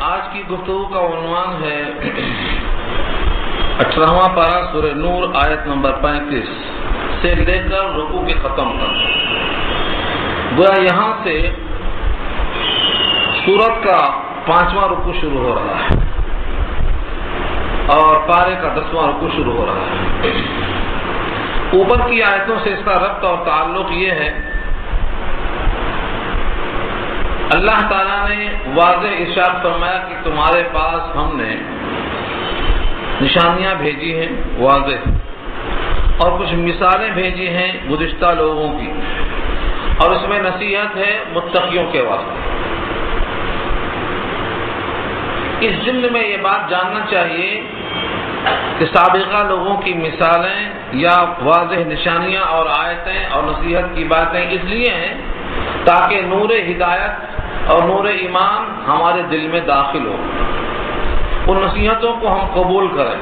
آج کی گفتگو کا عنوان ہے 18واں پارہ سورہ نور آیت نمبر 35 سے لے کر رکوع کے ختم تک۔ گویا یہاں سے سورت کا 5واں رکوع شروع ہو رہا ہے اور پارے کا 10واں رکوع شروع ہو رہا ہے۔ اوپر کی آیتوں سے اس کا ربط اور تعلق یہ ہے، اللہ تعالیٰ نے واضح ارشاد فرمایا کہ تمہارے پاس ہم نے نشانیاں بھیجی ہیں واضح، اور کچھ مثالیں بھیجی ہیں گزشتہ لوگوں کی، اور اس میں نصیحت ہے متقیوں کے واسطے۔ اس ضمن میں یہ بات جاننا چاہیے کہ سابقہ لوگوں کی مثالیں یا واضح نشانیاں اور آیتیں اور نصیحت کی باتیں اس لیے ہیں تاکہ نور ہدایت اور نور ایمان ہمارے دل میں داخل ہو، ان نصیحتوں کو ہم قبول کریں۔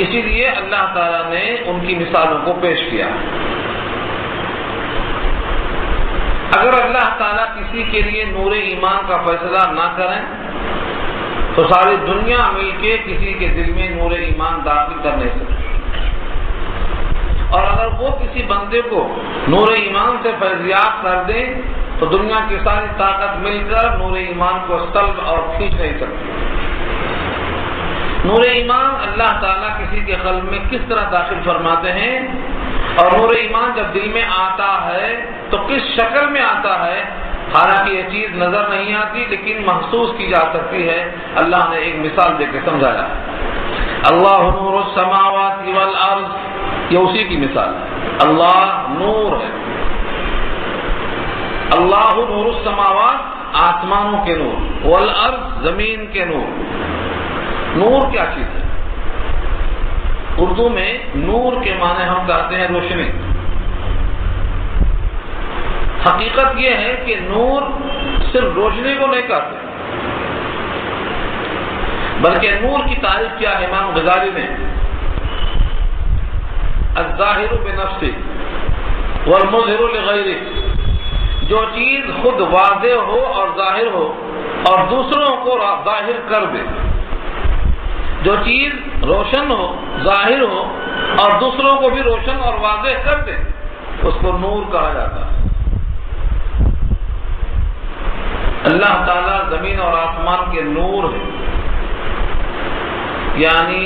اسی لیے اللہ تعالیٰ نے ان کی مثالوں کو پیش کیا۔ اگر اللہ تعالیٰ کسی کے لیے نور ایمان کا فیصلہ نہ کریں تو ساری دنیا مل کے کسی کے دل میں نور ایمان داخل کر نہیں سکتی، اور اگر وہ کسی بندے کو نور ایمان سے فیضیاب کر دیں تو دنیا کی ساری طاقت مل کر نور ایمان کو سلب اور کھینچ نہیں سکتی۔ نور ایمان اللہ تعالیٰ کسی کے قلب میں کس طرح داخل فرماتے ہیں، اور نور ایمان جب دل میں آتا ہے تو کس شکل میں آتا ہے، حالانکہ یہ چیز نظر نہیں آتی لیکن محسوس کی جا سکتی ہے۔ اللہ نے ایک مثال دے کے سمجھایا، اللہ نور السماوات والارض، یہ اسی کی مثال ہے۔ اللہ نور ہے، اللہ نور السماوات آسمانوں کے نور، والارض زمین کے نور۔ نور کیا چیز ہے؟ اردو میں نور کے معنی ہم کہتے ہیں روشنی۔ حقیقت یہ ہے کہ نور صرف روشنی کو نہیں کہتے، بلکہ نور کی تعریف کیا ہے امام غزالی نے، الظاہر بنفسہ والمظہر لغیرہ، جو چیز خود واضح ہو اور ظاہر ہو اور دوسروں کو ظاہر کر دے، جو چیز روشن ہو ظاہر ہو اور دوسروں کو بھی روشن اور واضح کر دے، اس کو نور کہا جاتا ہے۔ اللہ تعالیٰ زمین اور آسمان کے نور ہے، یعنی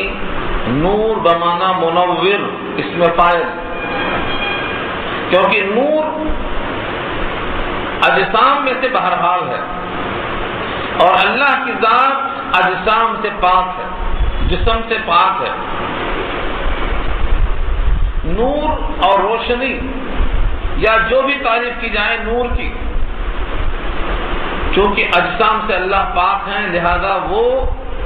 نور بمعنی منور، اس میں فاعل، کیونکہ نور اجسام میں سے بہرحال ہے، اور اللہ کی ذات اجسام سے پاک ہے، جسم سے پاک ہے۔ نور اور روشنی یا جو بھی تعریف کی جائے نور کی، چونکہ اجسام سے اللہ پاک ہیں لہذا وہ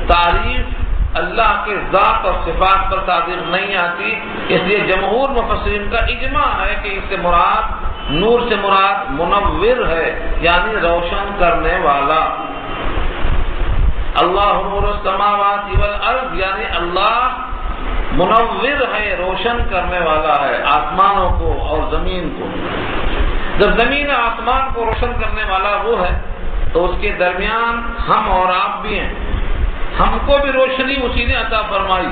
تعریف اللہ کے ذات اور صفات پر صادق نہیں آتی، اس لیے جمہور مفسرین کا اجماع ہے کہ اس سے مراد، نور سے مراد منور ہے، یعنی روشن کرنے والا۔ اللہ نور السماوات والارض، یعنی اللہ منور ہے، روشن کرنے والا ہے آسمانوں کو اور زمین کو۔ جب زمین آسمان کو روشن کرنے والا وہ ہے تو اس کے درمیان ہم اور آپ بھی ہیں، ہم کو بھی روشنی اسی نے عطا فرمائی،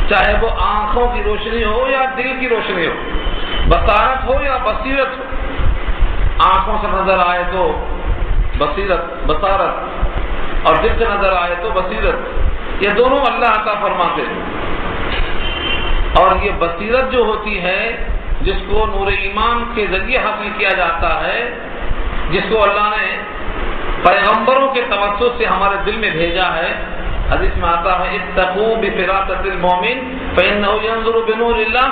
چاہے وہ آنکھوں کی روشنی ہو یا دل کی روشنی ہو، بصارت ہو یا بصیرت ہو۔ آنکھوں سے نظر آئے تو بصارت، اور دل سے نظر آئے تو بصیرت، یہ دونوں اللہ عطا فرماتے ہیں۔ اور یہ بصیرت جو ہوتی ہے جس کو نور ایمان کے ذریعے حاصل کیا جاتا ہے، جس کو اللہ نے پیغمبروں کے توسط سے ہمارے دل میں بھیجا ہے، حدیث میں آتا ہے اتقوا بفراست المؤمن فانه ينظر بنور اللہ،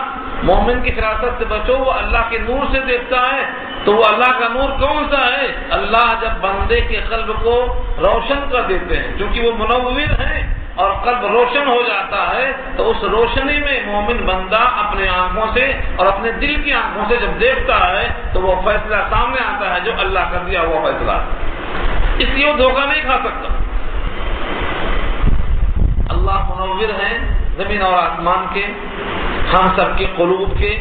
مومن کی فراست سے بچو، وہ اللہ کے نور سے دیکھتا ہے۔ تو وہ اللہ کا نور کون سا ہے؟ اللہ جب بندے کے قلب کو روشن کر دیتے ہیں، کیونکہ وہ منور ہیں اور قلب روشن ہو جاتا ہے، تو اس روشنی میں مومن بندہ اپنے آنکھوں سے اور اپنے دل کی آنکھوں سے جب دیکھتا ہے تو وہ فیصلہ سامنے آتا ہے جو اللہ کا دیا ہوا فیصلہ ہے، اس لیے وہ دھوکہ نہیں کھا سکتا۔ اللہ منور ہیں زمین اور آسمان کے، ہم سب کے قلوب کے،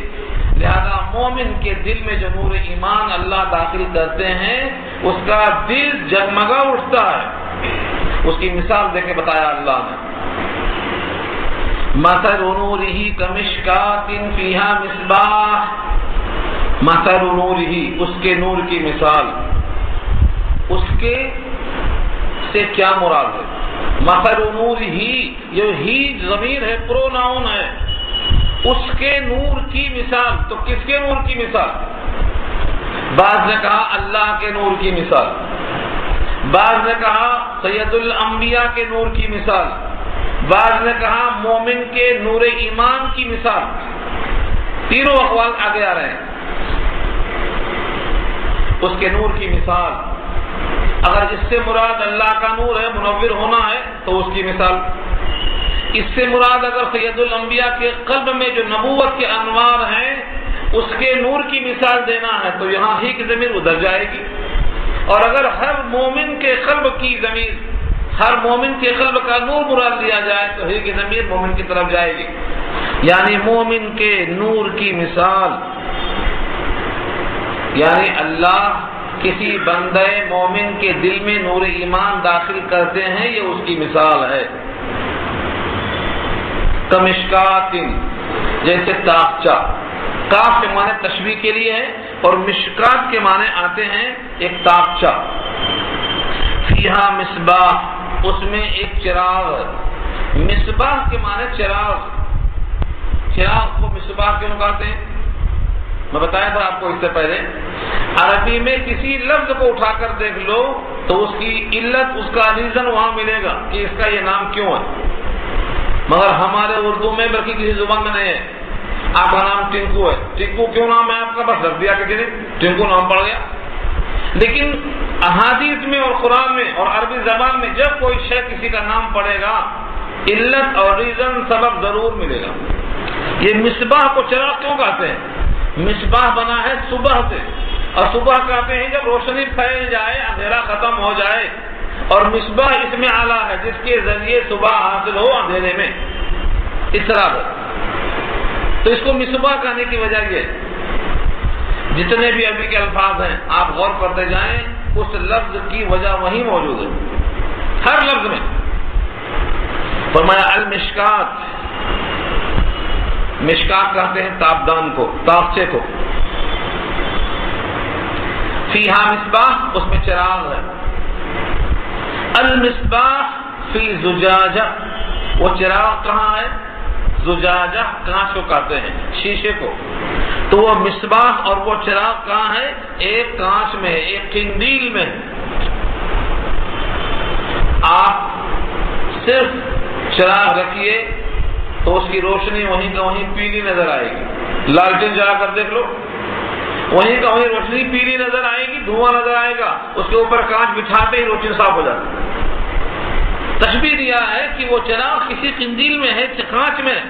لہذا مومن کے دل میں جو نور ایمان اللہ داخل کرتے ہیں اس کا دل جگمگا اٹھتا ہے، اس کی مثال دے کے بتایا اللہ نے. مثل نورہ کمشکات فیہا مصباح. مثل نورہ، اس کے نور کی مثال. اس کے سے کیا مراد ہے؟ مثل نورہ، یہ ہی ضمیر ہے، پروناؤن ہے. اس کے نور کی مثال، تو کس کے نور کی مثال؟ بعض نے کہا اللہ کے نور کی مثال، بعض نے کہا سید الانبیاء کے نور کی مثال، بعض نے کہا مومن کے نور ایمان کی مثال. تینوں اقوال آگے آ رہے ہیں. اس کے نور کی مثال، اگر اس سے مراد اللہ کا نور ہے، منور ہونا ہے، تو اس کی مثال. اس سے مراد اگر سید الانبیاء کے قلب میں جو نبوت کے انوار ہیں اس کے نور کی مثال دینا ہے تو یہاں ہی کی ضمیر ادھر جائے گی. اور اگر ہر مومن کے قلب کی ضمیر، ہر مومن کے قلب کا نور مراد لیا جائے تو ہی کی ضمیر مومن کی طرف جائے گی. یعنی مومن کے نور کی مثال، یعنی اللہ کسی بندے مومن کے دل میں نور ایمان داخل کرتے ہیں، یہ اس کی مثال ہے. کمشکات، جیسے تاقچہ. کاف کے معنی تشبیہ کے لیے ہے اور مشکات کے معنی آتے ہیں ایک تاقچہ. فیہا مصباح، اس میں ایک چراغ ہے. مصباح کے معنی چراغ. چراغ کو مصباح کیوں کہتے ہیں؟ میں بتایا تھا آپ کو اس سے پہلے. عربی میں کسی لفظ کو اٹھا کر دیکھ لو تو اس کی علت، اس کا ریزن وہاں ملے گا کہ اس کا یہ نام کیوں ہے. مگر ہمارے اردو میں بلکہ کسی زبان میں نہیں ہے. آپ کا نام ٹنکو ہے، ٹنکو کیوں نام ہے آپ کا؟ بس رکھ دیا کہ ٹنکو نام پڑ گیا. لیکن احادیث میں اور قرآن میں اور عربی زبان میں جب کوئی شے کسی کا نام پڑے گا، علت اور ریزن سبب ضرور ملے گا. یہ مصباح کو چراغ کیوں کہتے ہیں؟ مصباح بنا ہے صبح سے، اور صبح کہتے ہیں جب روشنی پھیل جائے، اندھیرا ختم ہو جائے. اور مصباح اس میں اعلیٰ ہے جس کے ذریعے صبح حاصل ہو اندھیرے میں. اس طرح ہے. تو اس کو مصباح کہنے کی وجہ یہ، جتنے بھی عربی کے الفاظ ہیں آپ غور کرتے جائیں، اس لفظ کی وجہ وہی موجود ہے ہر لفظ میں. فرمایا المشکات، مشکات کہتے ہیں تابدان کو، تاقچے کو. فیہا مصباح، اس میں چراغ ہے. المصباح فی زجاجہ، وہ چراغ کہاں ہے؟ زجاجہ، کانچ کو کہتے ہیں، شیشے کو. تو وہ مصباح اور وہ چراغ کہاں ہے؟ ایک کانچ میں، ایک قندیل میں. آپ صرف چراغ رکھیے تو اس کی روشنی وہیں کا وہیں پیلی نظر آئے گی. لالٹین جلا کر دیکھ لو، وہیں کا وہیں روشنی پیلی نظر آئے گی، دھواں نظر آئے گا. اس کے اوپر کانچ بٹھاتے ہی روشنی صاف ہو جاتی ہے. تشبیہ دیا ہے کہ وہ چراغ کسی قندیل میں ہے، کانچ میں.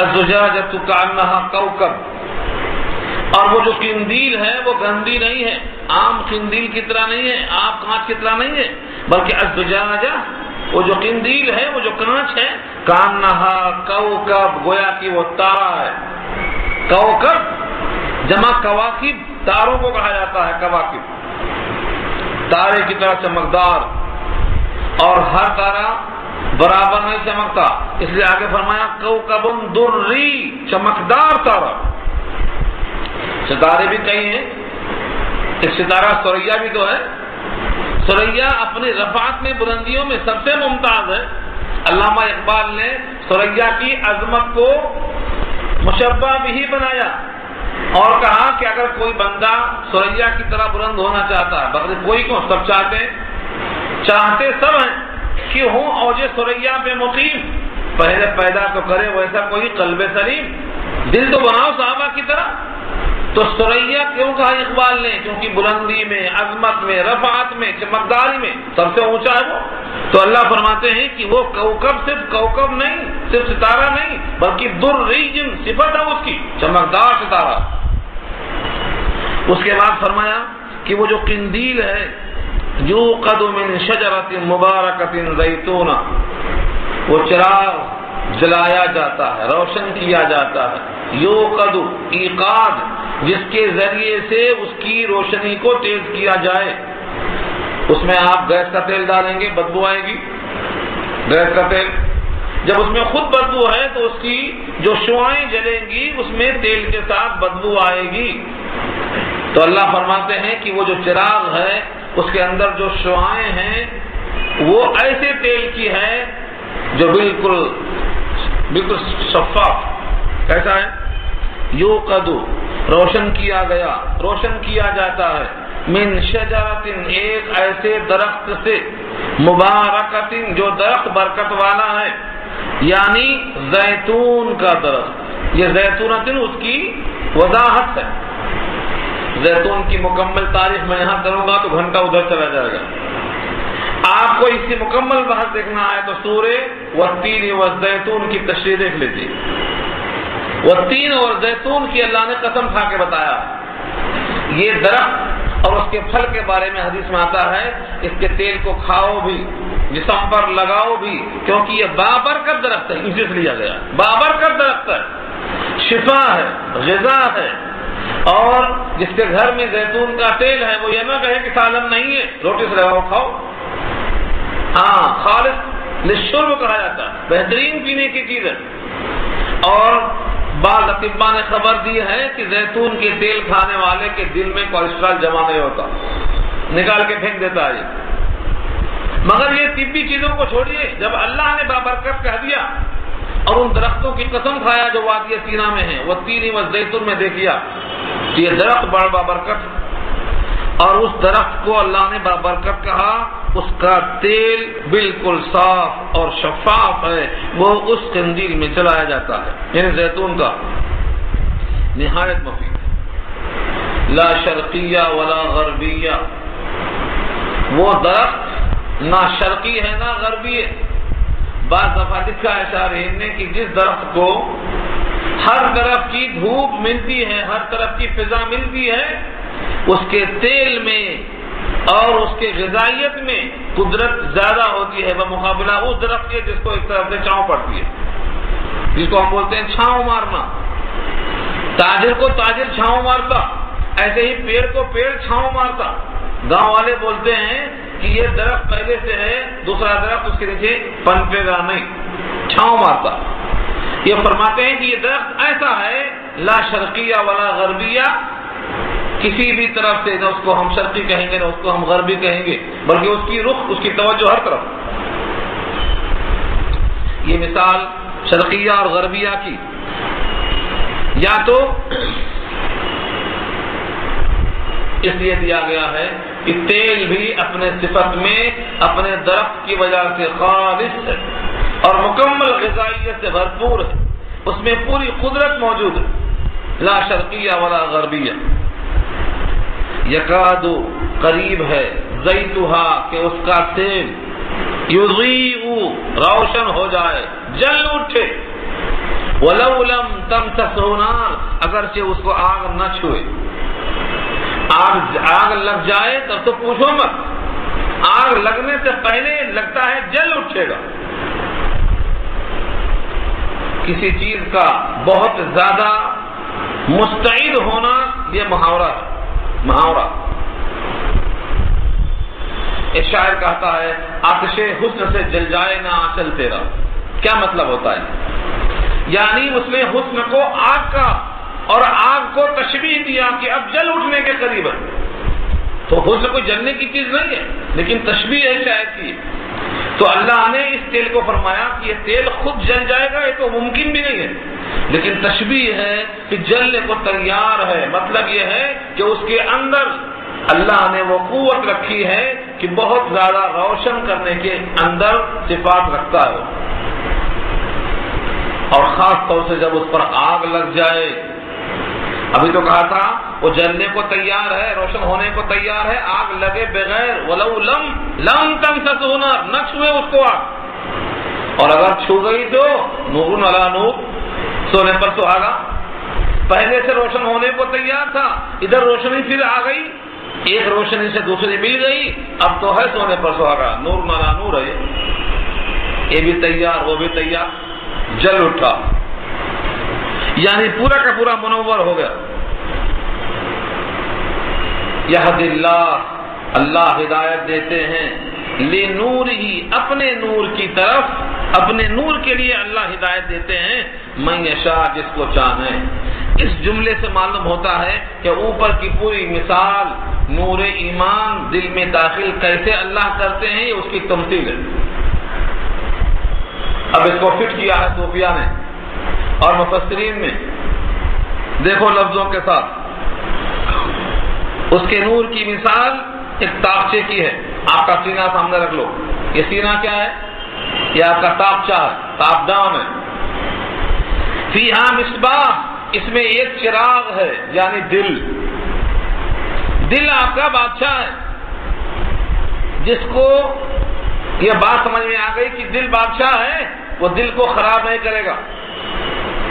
الزجاجۃ کأنہا کوکب، اور وہ جو قندیل ہے وہ گندی نہیں ہے، عام قندیل کی طرح نہیں ہے، آپ کانچ کی طرح نہیں ہے، بلکہ الزجاجہ، وہ جو قندیل ہے، وہ جو کانچ ہے، کأنہا کوکب، گویا کہ وہ تارا ہے. کوکب جمع کواکب، تاروں کو کہا جاتا ہے کواکب. تارے کی طرح چمکدار، اور ہر تارا برابر نہیں چمکتا، اس لیے آگے فرمایا کوکب دری، چمکدار تارا. ستارے بھی کئی ہیں، ایک ستارہ سوریا بھی تو ہے. سوریا اپنی رفعت میں، بلندیوں میں سب سے ممتاز ہے. علامہ اقبال نے سوریا کی عظمت کو مشبہ بھی بنایا اور کہا کہ اگر کوئی بندہ سوریا کی طرح بلند ہونا چاہتا ہے، بغیر کوئی کو سب چاہتے سب ہیں کہ ہوں اوج سوریا پہ مقیم. پہلے پیدا تو کرے ویسا کوئی قلب سلیم، دل تو بناؤ صحابہ کی طرح. تو سوریا کیوں کہا اقبال نے؟ کیونکہ بلندی میں، عظمت میں، رفعت میں، چمکداری میں سب سے اونچا ہے وہ. تو اللہ فرماتے ہیں کہ وہ کوکب صرف کوکب نہیں، صرف ستارہ نہیں، بلکہ دری صفت ہے اس کی، چمکدار ستارہ. اس کے بعد فرمایا کہ وہ جو قندیل ہے، یوقد من شجرۃ مبارکۃ زیتونہ، وہ چراغ جلایا جاتا ہے، روشن کیا جاتا ہے. یوقد، ایقاد، جس کے ذریعے سے اس کی روشنی کو تیز کیا جائے. اس میں آپ گیس کا تیل ڈالیں گے بدبو آئے گی، گیس کا تیل جب اس میں خود بدبو ہے تو اس کی جو شعاعیں جلیں گی اس میں تیل کے ساتھ بدبو آئے گی۔ تو اللہ فرماتے ہیں کہ وہ جو چراغ ہے اس کے اندر جو شعاعیں ہیں وہ ایسے تیل کی ہے جو بالکل شفاف، کیسا ہے؟ یوقد، روشن کیا جاتا ہے، من شجرۃ، ایک ایسے درخت سے، مبارکۃ، جو درخت برکت والا ہے، یعنی زیتون کا درخت۔ یہ زیتونۃ اس کی وضاحت ہے، زیتون کی مکمل تعریف میں یہاں کروں گا تو گھنٹہ ادھر چلا جائے گا۔ آپ کو اس کی مکمل بحث دیکھنا ہے تو سورہ والتین والزیتون کی تشریح دیکھ لیجیے۔ والتین اور زیتون کی اللہ نے قسم کھا کے بتایا، یہ درخت اور اس کے پھل کے بارے میں حدیث میں آتا ہے اس کے تیل کو کھاؤ بھی، جسم پر لگاؤ بھی، کیونکہ یہ بابرکت درخت ہے، اسی سے لیا گیا، بابرکت درخت ہے، شفا ہے، غذا ہے۔ اور جس کے گھر میں زیتون کا تیل ہے وہ یہ نہ کہے کہ سالن نہیں ہے، روٹی سے لگاؤ کھاؤ۔ ہاں، خالص للشرب کہا جاتا ہے، بہترین پینے کی چیز ہے۔ اور بعض اطباء نے خبر دی ہے کہ زیتون کے تیل کھانے والے کے دل میں کولیسٹرول جمع نہیں ہوتا، نکال کے پھینک دیتا ہے۔ مگر یہ طبی چیزوں کو چھوڑیے، جب اللہ نے بابرکت کہہ دیا اور ان درختوں کی قسم کھایا جو وادی سینا میں ہیں، وہ تین والزیتون میں دیکھیا کہ یہ درخت بڑا بابرکت، اور اس درخت کو اللہ نے بابرکت کہا، اس کا تیل بالکل صاف اور شفاف ہے، وہ اس قندیل میں چلایا جاتا ہے، یعنی زیتون کا نہایت مفید، لا شرقیہ ولا غربیہ، وہ درخت نہ شرقی ہے نہ غربی ہے۔ بعض دفعہ لکھا ہے شارحین نے کہ جس درخت کو ہر طرف کی دھوپ ملتی ہے، ہر طرف کی فضا ملتی ہے، اس کے تیل میں اور اس کے غذائیت میں قدرت زیادہ ہوتی ہے بمقابلہ اس درخت کے جس کو ایک طرف سے چھاؤں پڑتی ہے، جس کو ہم بولتے ہیں چھاؤں مارنا۔ تاجر کو تاجر چھاؤں مارتا، ایسے ہی پیڑ کو پیڑ چھاؤں مارتا۔ گاؤں والے بولتے ہیں کہ یہ درخت پہلے سے ہے، دوسرا درخت اس کے نیچے پنپے گا نہیں، چھاؤں مارتا۔ یہ فرماتے ہیں کہ یہ درخت ایسا ہے، لا شرقیہ ولا غربیہ، کسی بھی طرف سے نہ اس کو ہم شرقی کہیں گے نہ اس کو ہم غربی کہیں گے، بلکہ اس کی رخ، اس کی توجہ ہر طرف۔ یہ مثال شرقیہ اور غربیہ کی، یا تو اس لیے دیا گیا ہے کہ تیل بھی اپنے صفت میں اپنے درخت کی وجہ سے خالص ہے اور مکمل غذائیت سے بھرپور ہے، اس میں پوری قدرت موجود ہے، لا شرقیہ ولا غربیہ۔ یکاد، قریب ہے، زیتھا، کہ اس کا تیل، یضیء، روشن ہو جائے، جل اٹھے، ولو لم تمسسہ نار، اگرچہ اس کو آگ نہ چھوئے، آگ لگ جائے تب تو پوچھو مت، آگ لگنے سے پہلے لگتا ہے جل اٹھے گا۔ کسی چیز کا بہت زیادہ مستعد ہونا یہ محاورہ ہے، محاورہ۔ ایک شاعر کہتا ہے، آتش حسن سے جل جائے نہ آنچل تیرا۔ کیا مطلب ہوتا ہے؟ یعنی اس نے حسن کو آگ کا اور آگ کو تشبیہ دیا کہ اب جل اٹھنے کے قریب ہے۔ تو حسن کوئی جلنے کی چیز نہیں ہے، لیکن تشبیہ ہے شاید کی۔ تو اللہ نے اس تیل کو فرمایا کہ یہ تیل خود جل جائے گا، یہ تو ممکن بھی نہیں ہے، لیکن تشبیہ ہے کہ جلنے کو تیار ہے۔ مطلب یہ ہے کہ اس کے اندر اللہ نے وہ قوت رکھی ہے کہ بہت زیادہ روشن کرنے کے اندر صفات رکھتا ہے، اور خاص طور سے جب اس پر آگ لگ جائے۔ ابھی تو کہا تھا وہ جلنے کو تیار ہے، روشن ہونے کو تیار ہے، آگ لگے بغیر، ولو لم تمسسہ نار، نہ چھوئے اس کو آگ، اور اگر چھو گئی تو نور علی نور، سونے پر سہاگا۔ پہلے سے روشن ہونے کو تیار تھا، ادھر روشنی پھر آ گئی، ایک روشنی سے دوسری مل گئی، اب تو ہے سونے پر سہاگا، نور علی نور ہے، یہ بھی تیار وہ بھی تیار، جل اٹھا، یعنی پورا کا پورا منور ہو گیا۔ یہد اللہ اللہ ہدایت دیتے ہیں لنورہ، اپنے نور کی طرف، اپنے نور کے لیے اللہ ہدایت دیتے ہیں من یشاء، جس کو چاہیں۔ اس جملے سے معلوم ہوتا ہے کہ اوپر کی پوری مثال نور ایمان دل میں داخل کیسے اللہ کرتے ہیں، یہ اس کی تمثیل ہے۔ اب اس کو فٹ کیا ہے صوفیہ نے اور مفسرین نے، دیکھو لفظوں کے ساتھ۔ اس کے نور کی مثال ایک تاقچے کی ہے، آپ کا سینہ سامنے رکھ لو، یہ سینہ کیا ہے؟ یہ آپ کا تاقچہ ہے، تاپ دان ہے۔ فیہا مصباح، اس میں ایک چراغ ہے، یعنی دل۔ دل آپ کا بادشاہ ہے، جس کو یہ بات سمجھ میں آ گئی کہ دل بادشاہ ہے، وہ دل کو خراب نہیں کرے گا۔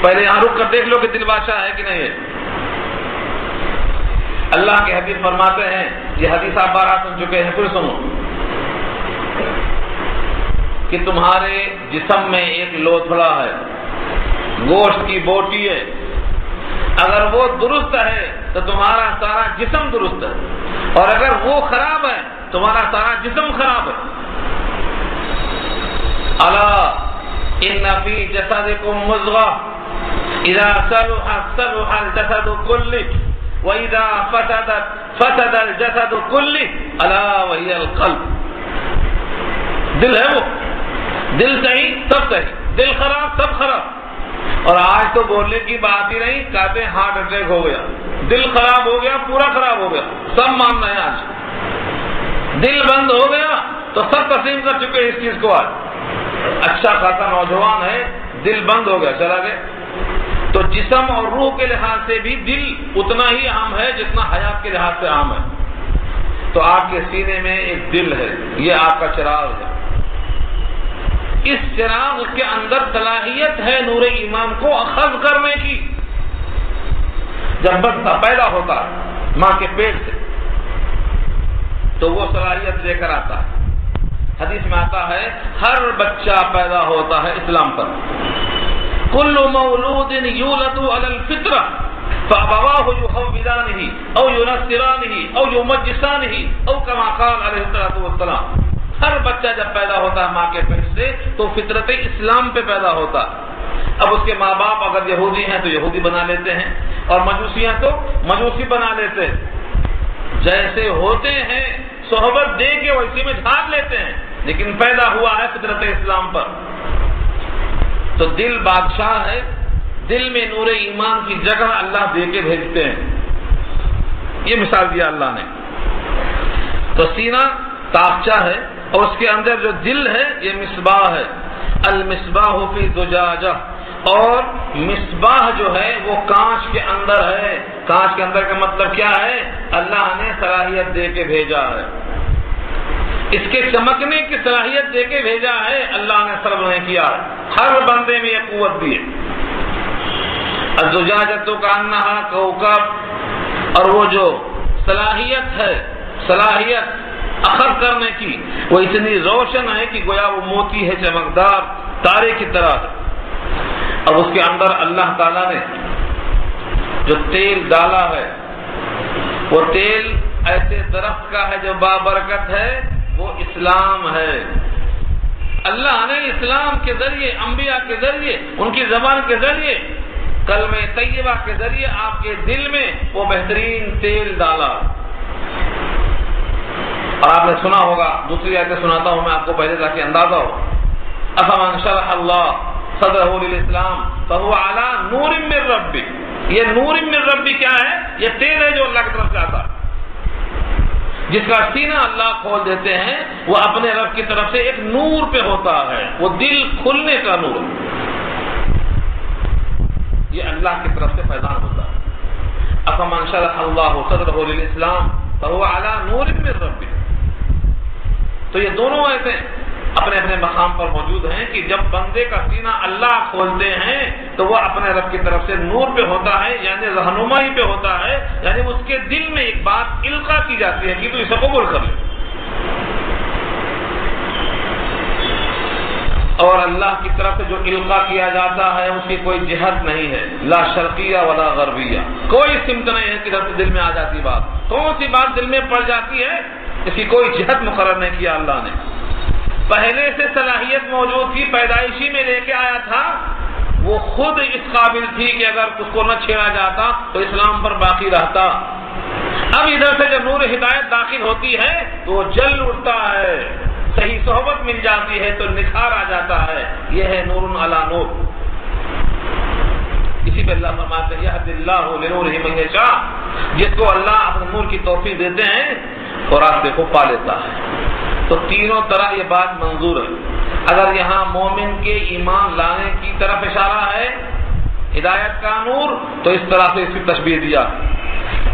پہلے یہاں رک کر دیکھ لو کہ دل بادشاہ ہے کہ نہیں ہے۔ اللہ کے حبیب فرماتے ہیں، یہ حدیث آپ بارہ سن چکے ہیں، پھر سنو، کہ تمہارے جسم میں ایک لوتھڑا ہے، گوشت کی بوٹی ہے، اگر وہ درست ہے تو تمہارا سارا جسم درست ہے، اور اگر وہ خراب ہے تمہارا سارا جسم خراب ہے۔ الا ان فی جسدکم مضغہ اذا صلحت صلح الجسد کلہ وَإِذَا فَسَدَتْ فَسَدَ الْجَسَدُ كُلُّهُ أَلَا وَهِيَ الْقَلْبُ۔ دل ہے وہ، دل صحیح سب صحیح، دل خراب سب خراب۔ اور آج تو بولنے کی بات ہی نہیں، کہتے ہیں ہارٹ اٹیک ہو گیا، دل خراب ہو گیا، پورا خراب ہو گیا، سب مان رہے ہیں۔ آج دل بند ہو گیا تو سب تسلیم کر چکے اس چیز کو۔ آج اچھا خاصا نوجوان ہے، دل بند ہو گیا، چلا گیا۔ تو جسم اور روح کے لحاظ سے بھی دل اتنا ہی اہم ہے جتنا حیات کے لحاظ سے اہم ہے۔ تو آپ کے سینے میں ایک دل ہے، یہ آپ کا چراغ ہے۔ اس چراغ کے اندر صلاحیت ہے نور ایمان کو اخذ کرنے کی۔ جب بچہ پیدا ہوتا ہے ماں کے پیٹ سے تو وہ صلاحیت لے کر آتا ہے۔ حدیث میں آتا ہے ہر بچہ پیدا ہوتا ہے اسلام پر۔ کل مولود یولد علی الفطرہ فابواہ یحودانہ او ینصرانہ او یمجسانہ او کما قال علیہ الصلوۃ والسلام۔ ہر بچہ جب پیدا ہوتا ہے ماں کے پیٹ سے تو فطرت اسلام پہ پیدا ہوتا ہے۔ اب اس کے ماں باپ اگر یہودی ہیں تو یہودی بنا لیتے ہیں، اور مجوسی ہیں تو مجوسی بنا لیتے ہیں۔ جیسے ہوتے ہیں صحبت دے کے ویسے میں ڈھال لیتے ہیں، لیکن پیدا ہوا ہے فطرت اسلام پر۔ تو دل بادشاہ ہے، دل میں نور ایمان کی جگہ اللہ دے کے بھیجتے ہیں۔ یہ مثال دیا اللہ نے۔ تو سینہ تاقچہ ہے اور اس کے اندر جو دل ہے یہ مصباح ہے۔ المصباح فی زجاجہ، اور مصباح جو ہے وہ کانچ کے اندر ہے۔ کانچ کے اندر کا مطلب کیا ہے؟ اللہ نے صلاحیت دے کے بھیجا ہے، اس کے چمکنے کی صلاحیت دے کے بھیجا ہے، اللہ نے سرب نہیں کیا ہے۔ ہر بندے میں یہ قوت دی ہے۔ الزجاجۃ کانہا کوکب، اور وہ جو صلاحیت ہے، صلاحیت اخذ کرنے کی، وہ اتنی روشن ہے کہ گویا وہ موتی ہے، چمکدار تارے کی طرح۔ اب اس کے اندر اللہ تعالیٰ نے جو تیل ڈالا ہے، وہ تیل ایسے درخت کا ہے جو بابرکت ہے، وہ اسلام ہے۔ اللہ نے اسلام کے ذریعے، انبیاء کے ذریعے، ان کی زبان کے ذریعے، کلمہ طیبہ کے ذریعے آپ کے دل میں وہ بہترین تیل ڈالا۔ اور آپ نے سنا ہوگا، دوسری آیتیں سناتا ہوں میں آپ کو پہلے تاکہ اندازہ ہو۔ افمن شرح اللہ صدرہ للاسلام فهو علی نور من ربہ۔ یہ نور من ربہ کیا ہے؟ یہ تیل ہے جو اللہ کی طرف سے آتا ہے، جس کا سینہ اللہ کھول دیتے ہیں، وہ اپنے رب کی طرف سے ایک نور پہ ہوتا ہے، وہ دل کھلنے کا نور، یہ اللہ کی طرف سے فیضان ہوتا ہے۔ افمن شرح اللہ صدرہ للاسلام فهو علی نور من ربہ۔ تو یہ دونوں آیتیں اپنے اپنے مقام پر موجود ہیں کہ جب بندے کا سینہ اللہ کھولتے ہیں تو وہ اپنے رب کی طرف سے نور پہ ہوتا ہے، یعنی رہنمائی پہ ہوتا ہے، یعنی اس کے دل میں ایک بات القاء کی جاتی ہے کہ تو اسے قبول کر لے۔ اور اللہ کی طرف سے جو القاء کیا جاتا ہے اس کی کوئی جہت نہیں ہے، لا شرقیہ ولا غربیہ، کوئی سمت نہیں ہے کہ دل میں آ جاتی بات۔ کون سی بات دل میں پڑ جاتی ہے؟ اس کی کوئی جہت مقرر نہیں کیا اللہ نے. پہلے سے صلاحیت موجود تھی, پیدائشی میں لے کے آیا تھا, وہ خود اس قابل تھی کہ اگر اس کو نہ چھیڑا جاتا تو اسلام پر باقی رہتا. اب ادھر سے جب نور ہدایت داخل ہوتی ہے تو وہ جل اٹھتا ہے, صحیح صحبت مل جاتی ہے تو نکھار آ جاتا ہے. یہ ہے نور علی نور. اسی پہ اللہ فرماتے ہیں یہد اللہ لنورہ من یشاء, جس کو اللہ اپنے نور کی توفیق دیتے ہیں اور راستے کو پا لیتا ہے. تو تینوں طرح یہ بات منظور ہے. اگر یہاں مومن کے ایمان لانے کی طرف اشارہ ہے ہدایت کا نور, تو اس طرح سے اس کی تشبیہ دیا.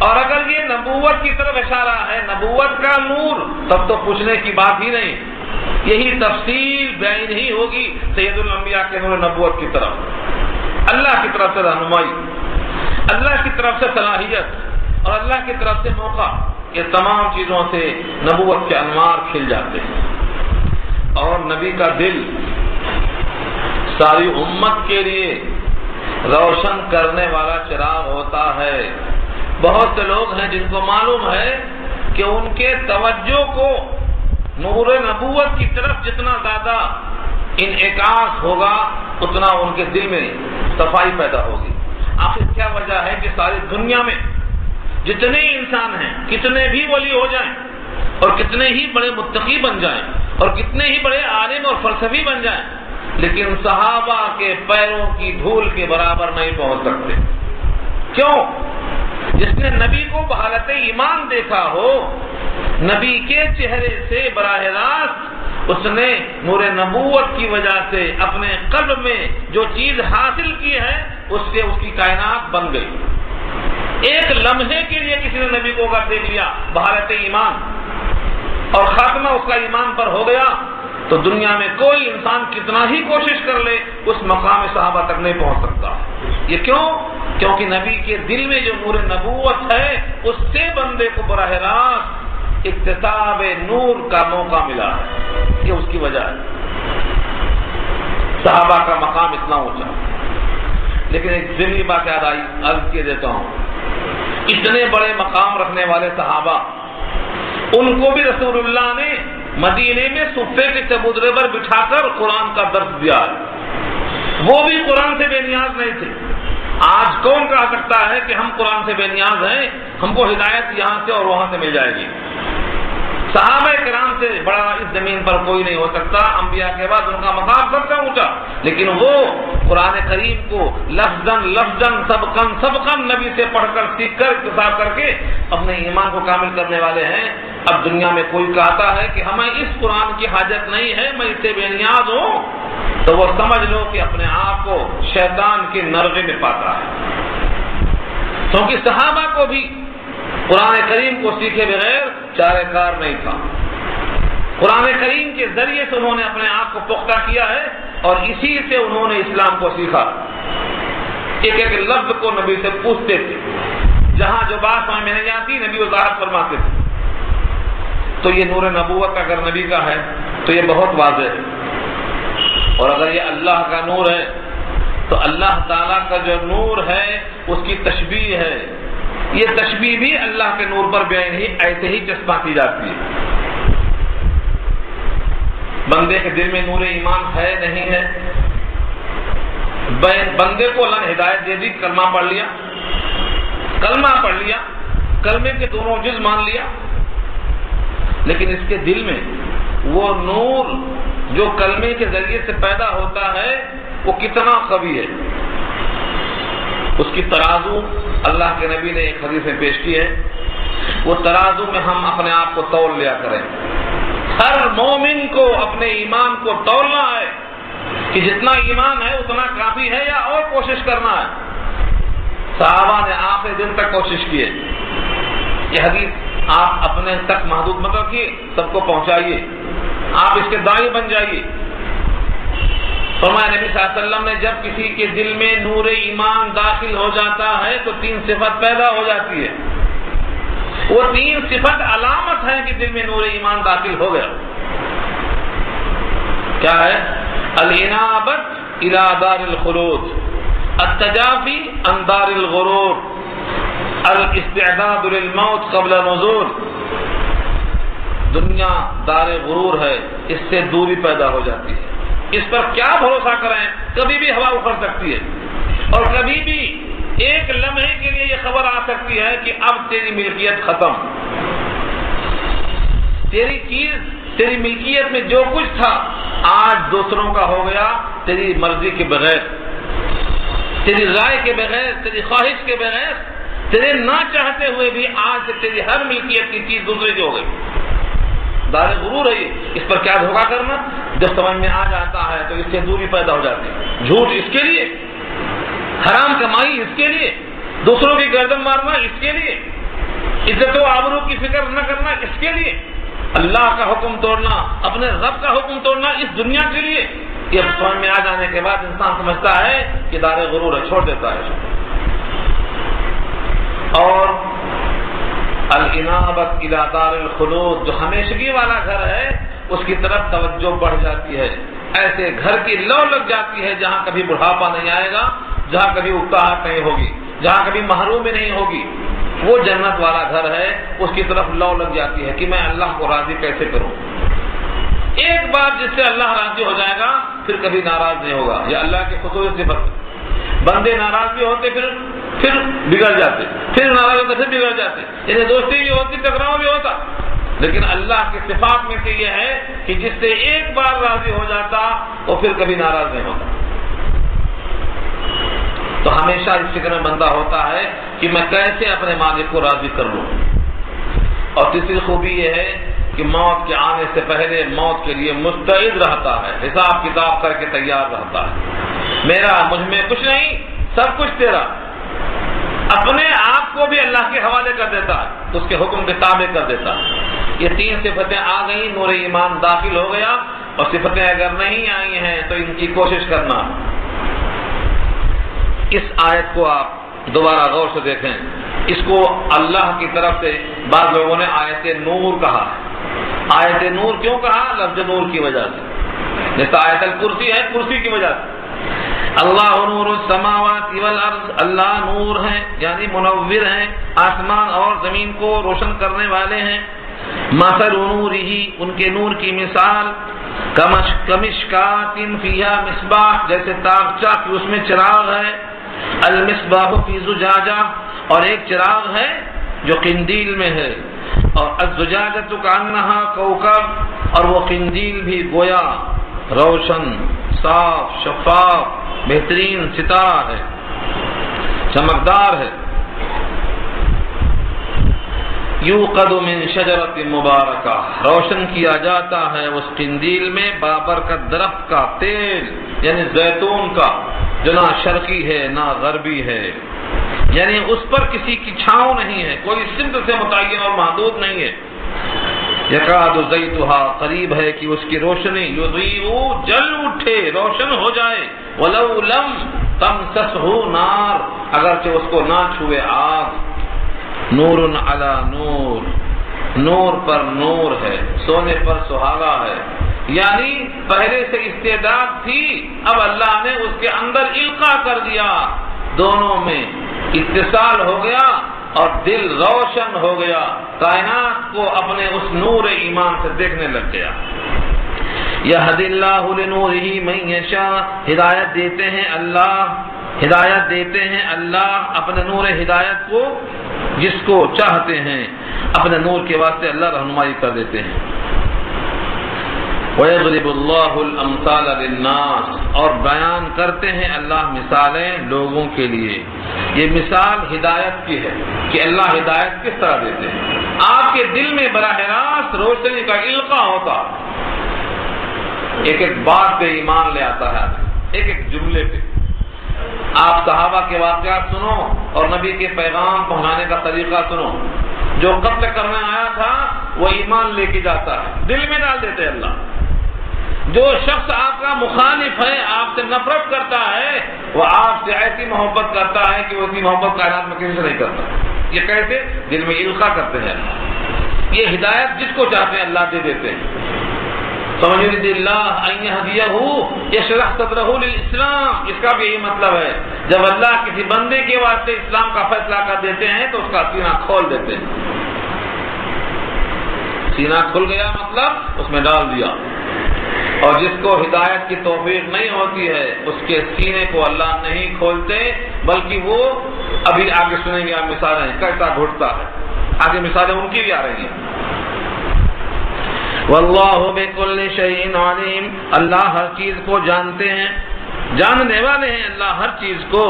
اور اگر یہ نبوت کی طرف اشارہ ہے, نبوت کا نور, تب تو پوچھنے کی بات ہی نہیں. یہی تفصیل بیان ہی ہوگی سید الانبیاء کے نور نبوت کی طرف. اللہ کی طرف سے رہنمائی, اللہ کی طرف سے صلاحیت اور اللہ کی طرف سے موقع, یہ تمام چیزوں سے نبوت کے انوار کھل جاتے ہیں. اور نبی کا دل ساری امت کے لیے روشن کرنے والا چراغ ہوتا ہے. بہت سے لوگ ہیں جن کو معلوم ہے کہ ان کے توجہ کو نور نبوت کی طرف جتنا زیادہ انعکاس ہوگا اتنا ان کے دل میں صفائی پیدا ہوگی. آخر کیا وجہ ہے کہ ساری دنیا میں جتنے انسان ہیں, کتنے بھی ولی ہو جائیں اور کتنے ہی بڑے متقی بن جائیں اور کتنے ہی بڑے عالم اور فلسفی بن جائیں, لیکن صحابہ کے پیروں کی دھول کے برابر نہیں پہنچ سکتے. کیوں؟ جس نے نبی کو بحالت ایمان دیکھا ہو, نبی کے چہرے سے براہ راست اس نے نور نبوت کی وجہ سے اپنے قلب میں جو چیز حاصل کی ہے اس سے اس کی کائنات بن گئی. ایک لمحے کے لیے کسی نے نبی کو اگر دیکھ لیا بحالت ایمان اور خاتمہ اس کا ایمان پر ہو گیا, تو دنیا میں کوئی انسان کتنا ہی کوشش کر لے اس مقام صحابہ تک نہیں پہنچ سکتا. یہ کیوں؟ کیونکہ نبی کے دل میں جو نور نبوت ہے اس سے بندے کو براہ راست اکتساب نور کا موقع ملا ہے. یہ اس کی وجہ ہے صحابہ کا مقام اتنا اونچا. لیکن ایک ضمنی بات یاد آئی, عرض کیے دیتا ہوں, اتنے بڑے مقام رکھنے والے صحابہ, ان کو بھی رسول اللہ نے مدینے میں صفے کے چبوترے پر بٹھا کر قرآن کا درس دیا ہے. وہ بھی قرآن سے بے نیاز نہیں تھے. آج کون کہہ سکتا ہے کہ ہم قرآن سے بے نیاز ہیں, ہم کو ہدایت یہاں سے اور وہاں سے مل جائے گی؟ صحابہ کرام سے بڑا اس زمین پر کوئی نہیں ہو سکتا. انبیاء کے بعد ان کا مقام سب سے اونچا, لیکن وہ قرآن کریم کو لفظاً لفظاً سبقاً سبقاً نبی سے پڑھ کر سیکھ کر اکتساب کر کے اپنے ایمان کو کامل کرنے والے ہیں. اب دنیا میں کوئی کہتا ہے کہ ہمیں اس قرآن کی حاجت نہیں ہے, میں اس سے بے نیاز ہوں, تو وہ سمجھ لو کہ اپنے آپ کو شیطان کے نرغے میں پاتا ہے. کیونکہ صحابہ کو بھی قرآن کریم کو سیکھے بغیر چارہ کار نہیں تھا. قرآن کریم کے ذریعے سے انہوں نے اپنے آپ کو پختہ کیا ہے اور اسی سے انہوں نے اسلام کو سیکھا. ایک ایک لفظ کو نبی سے پوچھتے تھے, جہاں جو بات سمجھ میں نہیں آتی نبی وضاحت فرماتے تھے. تو یہ نور نبوت اگر نبی کا ہے تو یہ بہت واضح ہے. اور اگر یہ اللہ کا نور ہے تو اللہ تعالیٰ کا جو نور ہے اس کی تشبیہ ہے. یہ تشبیہ بھی اللہ کے نور پر بیان ہی ایسے ہی چسپاں کی جاتی ہے. بندے کے دل میں نور ایمان ہے نہیں ہے, بندے کو اللہ نے ہدایت دے دی, کلمہ پڑھ لیا, کلمے کے دونوں جز مان لیا, لیکن اس کے دل میں وہ نور جو کلمے کے ذریعے سے پیدا ہوتا ہے وہ کتنا قوی ہے. اس کی ترازو اللہ کے نبی نے ایک حدیث میں پیش کی ہے. وہ ترازو میں ہم اپنے آپ کو تول لیا کریں. ہر مومن کو اپنے ایمان کو تولنا ہے کہ جتنا ایمان ہے اتنا کافی ہے یا اور کوشش کرنا ہے. صحابہ نے آخری دن تک کوشش کی ہے. یہ حدیث آپ اپنے تک محدود مت رکھیے, سب کو پہنچائیے, آپ اس کے داعی بن جائیے. فرمایا نبی صلی اللہ علیہ وسلم نے جب کسی کے دل میں نور ایمان داخل ہو جاتا ہے تو 3 صفت پیدا ہو جاتی ہے. وہ 3 صفت علامت ہے کہ دل میں نور ایمان داخل ہو گیا. کیا ہے؟ الانابت الی دار الخلود, التجافی عن دار الغرور, الاستعداد للموت قبل نزول. دنیا دار غرور ہے، اس سے دوری پیدا ہو جاتی ہے. اس پر کیا بھروسہ کریں؟ کبھی بھی ہوا اکھڑ سکتی ہے، اور کبھی بھی ایک لمحے کے لیے یہ خبر آ سکتی ہے کہ اب تیری ملکیت ختم. تیری چیز، تیری ملکیت میں جو کچھ تھا آج دوسروں کا ہو گیا، تیری مرضی کے بغیر، تیری رائے کے بغیر، تیری خواہش کے بغیر، تیرے نہ چاہتے ہوئے بھی آج سے تیری ہر ملکیت کی چیز دوسرے کی ہو گئی. دار غرور ہے یہ. اس پر کیا دھوکہ کرنا؟ جب سمجھ میں آ جاتا ہے تو اس سے دوری پیدا ہو جاتی ہے. جھوٹ اس کے لیے، حرام کمائی اس کے لیے، دوسروں کی گردن مارنا اس کے لیے، عزت و آبرو کی فکر نہ کرنا اس کے لیے، اللہ کا حکم توڑنا، اپنے رب کا حکم توڑنا اس دنیا کے لیے. یہ سمجھ میں آ جانے کے بعد انسان سمجھتا ہے کہ دار غرور ہے، چھوڑ دیتا ہے. اور الانابت الی دار الخلود، جو ہمیشگی والا گھر ہے اس کی طرف توجہ بڑھ جاتی ہے. ایسے گھر کی لو لگ جاتی ہے جہاں کبھی بڑھاپا نہیں آئے گا، جہاں کبھی اکتاہٹ نہیں ہوگی، جہاں کبھی محرومی نہیں ہوگی. وہ جنت والا گھر ہے، اس کی طرف لو لگ جاتی ہے کہ میں اللہ کو راضی کیسے کروں. ایک بار جس سے اللہ راضی ہو جائے گا پھر کبھی ناراض نہیں ہوگا. یہ اللہ کی خصوصی صفت. بندے ناراض بھی ہوتے پھر بگڑ جاتے، پھر ناراض ہوتے پھر بگڑ جاتے. انہیں دوستی بھی ہوتی، ٹکراؤ بھی ہوتا. لیکن اللہ کی صفات میں سے یہ ہے کہ جس سے ایک بار راضی ہو جاتا وہ پھر کبھی ناراض نہیں ہوتا. تو ہمیشہ اس فکر میں بندہ ہوتا ہے کہ میں کیسے اپنے مالک کو راضی کر لوں. اور تیسری خوبی یہ ہے کہ موت کے آنے سے پہلے موت کے لیے مستعد رہتا ہے، حساب کتاب کر کے تیار رہتا ہے. میرا، مجھ میں کچھ نہیں، سب کچھ تیرا. اپنے آپ کو بھی اللہ کے حوالے کر دیتا ہے، تو اس کے حکم کے تابع کر دیتا ہے. یہ تین صفتیں آ گئیں، نور ایمان داخل ہو گیا. اور صفتیں اگر نہیں آئی ہیں تو ان کی کوشش کرنا. اس آیت کو آپ دوبارہ غور سے دیکھیں. اس کو اللہ کی طرف سے بعض لوگوں نے آیت نور کہا ہے. آیت نور کیوں کہا؟ لفظ نور کی وجہ سے. جیسے آیت الکرسی ہے، کرسی کی وجہ سے. اللہ نور السماوات والارض، اللہ نور ہے یعنی منور ہیں، آسمان اور زمین کو روشن کرنے والے ہیں. مثل نورہ، ان کے نور کی مثال کمشکات فیہا مصباح، جیسے تاغچہ کہ اس میں چراغ ہے. المصباح فی زجاجہ، اور ایک چراغ ہے جو قندیل میں ہے. اور الزجاجۃ کأنہا کوکب، اور وہ قندیل بھی گویا روشن، صاف، شفاف، بہترین ستارہ ہے، چمکدار ہے. یوقد من شجرۃ مبارکہ، روشن کیا جاتا ہے اس قندیل میں بابرکت درخت کا تیل، یعنی زیتون کا، جو نہ شرقی ہے نہ غربی ہے. یعنی اس پر کسی کی چھاؤں نہیں ہے، کوئی سمت سے متعین اور محدود نہیں ہے. یکاد زیتھا، قریب ہے کہ اس کی روشنی یضیء، جل اٹھے، روشن ہو جائے. ولو لم تمسسہ نار، اگرچہ اس کو نہ چھوئے آگ. نور علی نور، نور پر نور ہے، سونے پر سہاگا ہے. یعنی پہلے سے استعداد تھی، اب اللہ نے اس کے اندر القاء کر دیا. دونوں میں اتصال ہو گیا اور دل روشن ہو گیا، کائنات کو اپنے اس نور ایمان سے دیکھنے لگ گیا. یہدی اللہ لنورہ من یشاء، ہدایت دیتے ہیں اللہ اپنے نور ہدایت کو جس کو چاہتے ہیں. اپنے نور کے واسطے اللہ رہنمائی کر دیتے ہیں. وَيَضْرِبُ اللَّهُ الْأَمْثَالَ لِلنَّاسِ، اور بیان کرتے ہیں اللہ مثالیں لوگوں کے لیے. یہ مثال ہدایت کی ہے کہ اللہ ہدایت کس طرح دیتے ہیں. آپ کے دل میں براہ راست روشنی کا القاء ہوتا، ایک ایک بات پہ ایمان لے آتا ہے، ایک ایک جملے پہ. آپ صحابہ کے واقعات سنو اور نبی کے پیغام پہنچانے کا طریقہ سنو. جو قتل کرنے آیا تھا وہ ایمان لے کے جاتا ہے، دل میں ڈال دیتے اللہ. جو شخص آپ کا مخالف ہے، آپ سے نفرت کرتا ہے، وہ آپ سے ایسی محبت کرتا ہے کہ وہ اتنی محبت کائنات میں کسی سے نہیں کرتا. یہ کیسے؟ دل میں القاء کرتے ہیں. یہ ہدایت جس کو چاہتے ہیں اللہ دے دیتے ہیں. سمجھ اللہ ان یہدیہ یشرح صدرہ للاسلام، اس کا بھی یہی مطلب ہے. جب اللہ کسی بندے کے واسطے اسلام کا فیصلہ کر دیتے ہیں تو اس کا سینہ کھول دیتے ہیں. سینہ کھل گیا مطلب اس میں ڈال دیا. اور جس کو ہدایت کی توفیق نہیں ہوتی ہے اس کے سینے کو اللہ نہیں کھولتے، بلکہ وہ ابھی آگے سنیں گے آپ مثالیں کیسا گھٹتا ہے، آگے مثالیں ان کی بھی آ رہی ہیں. واللہ بکل شیء علیم، اللہ ہر چیز کو جانتے ہیں، جاننے والے ہیں اللہ ہر چیز کو،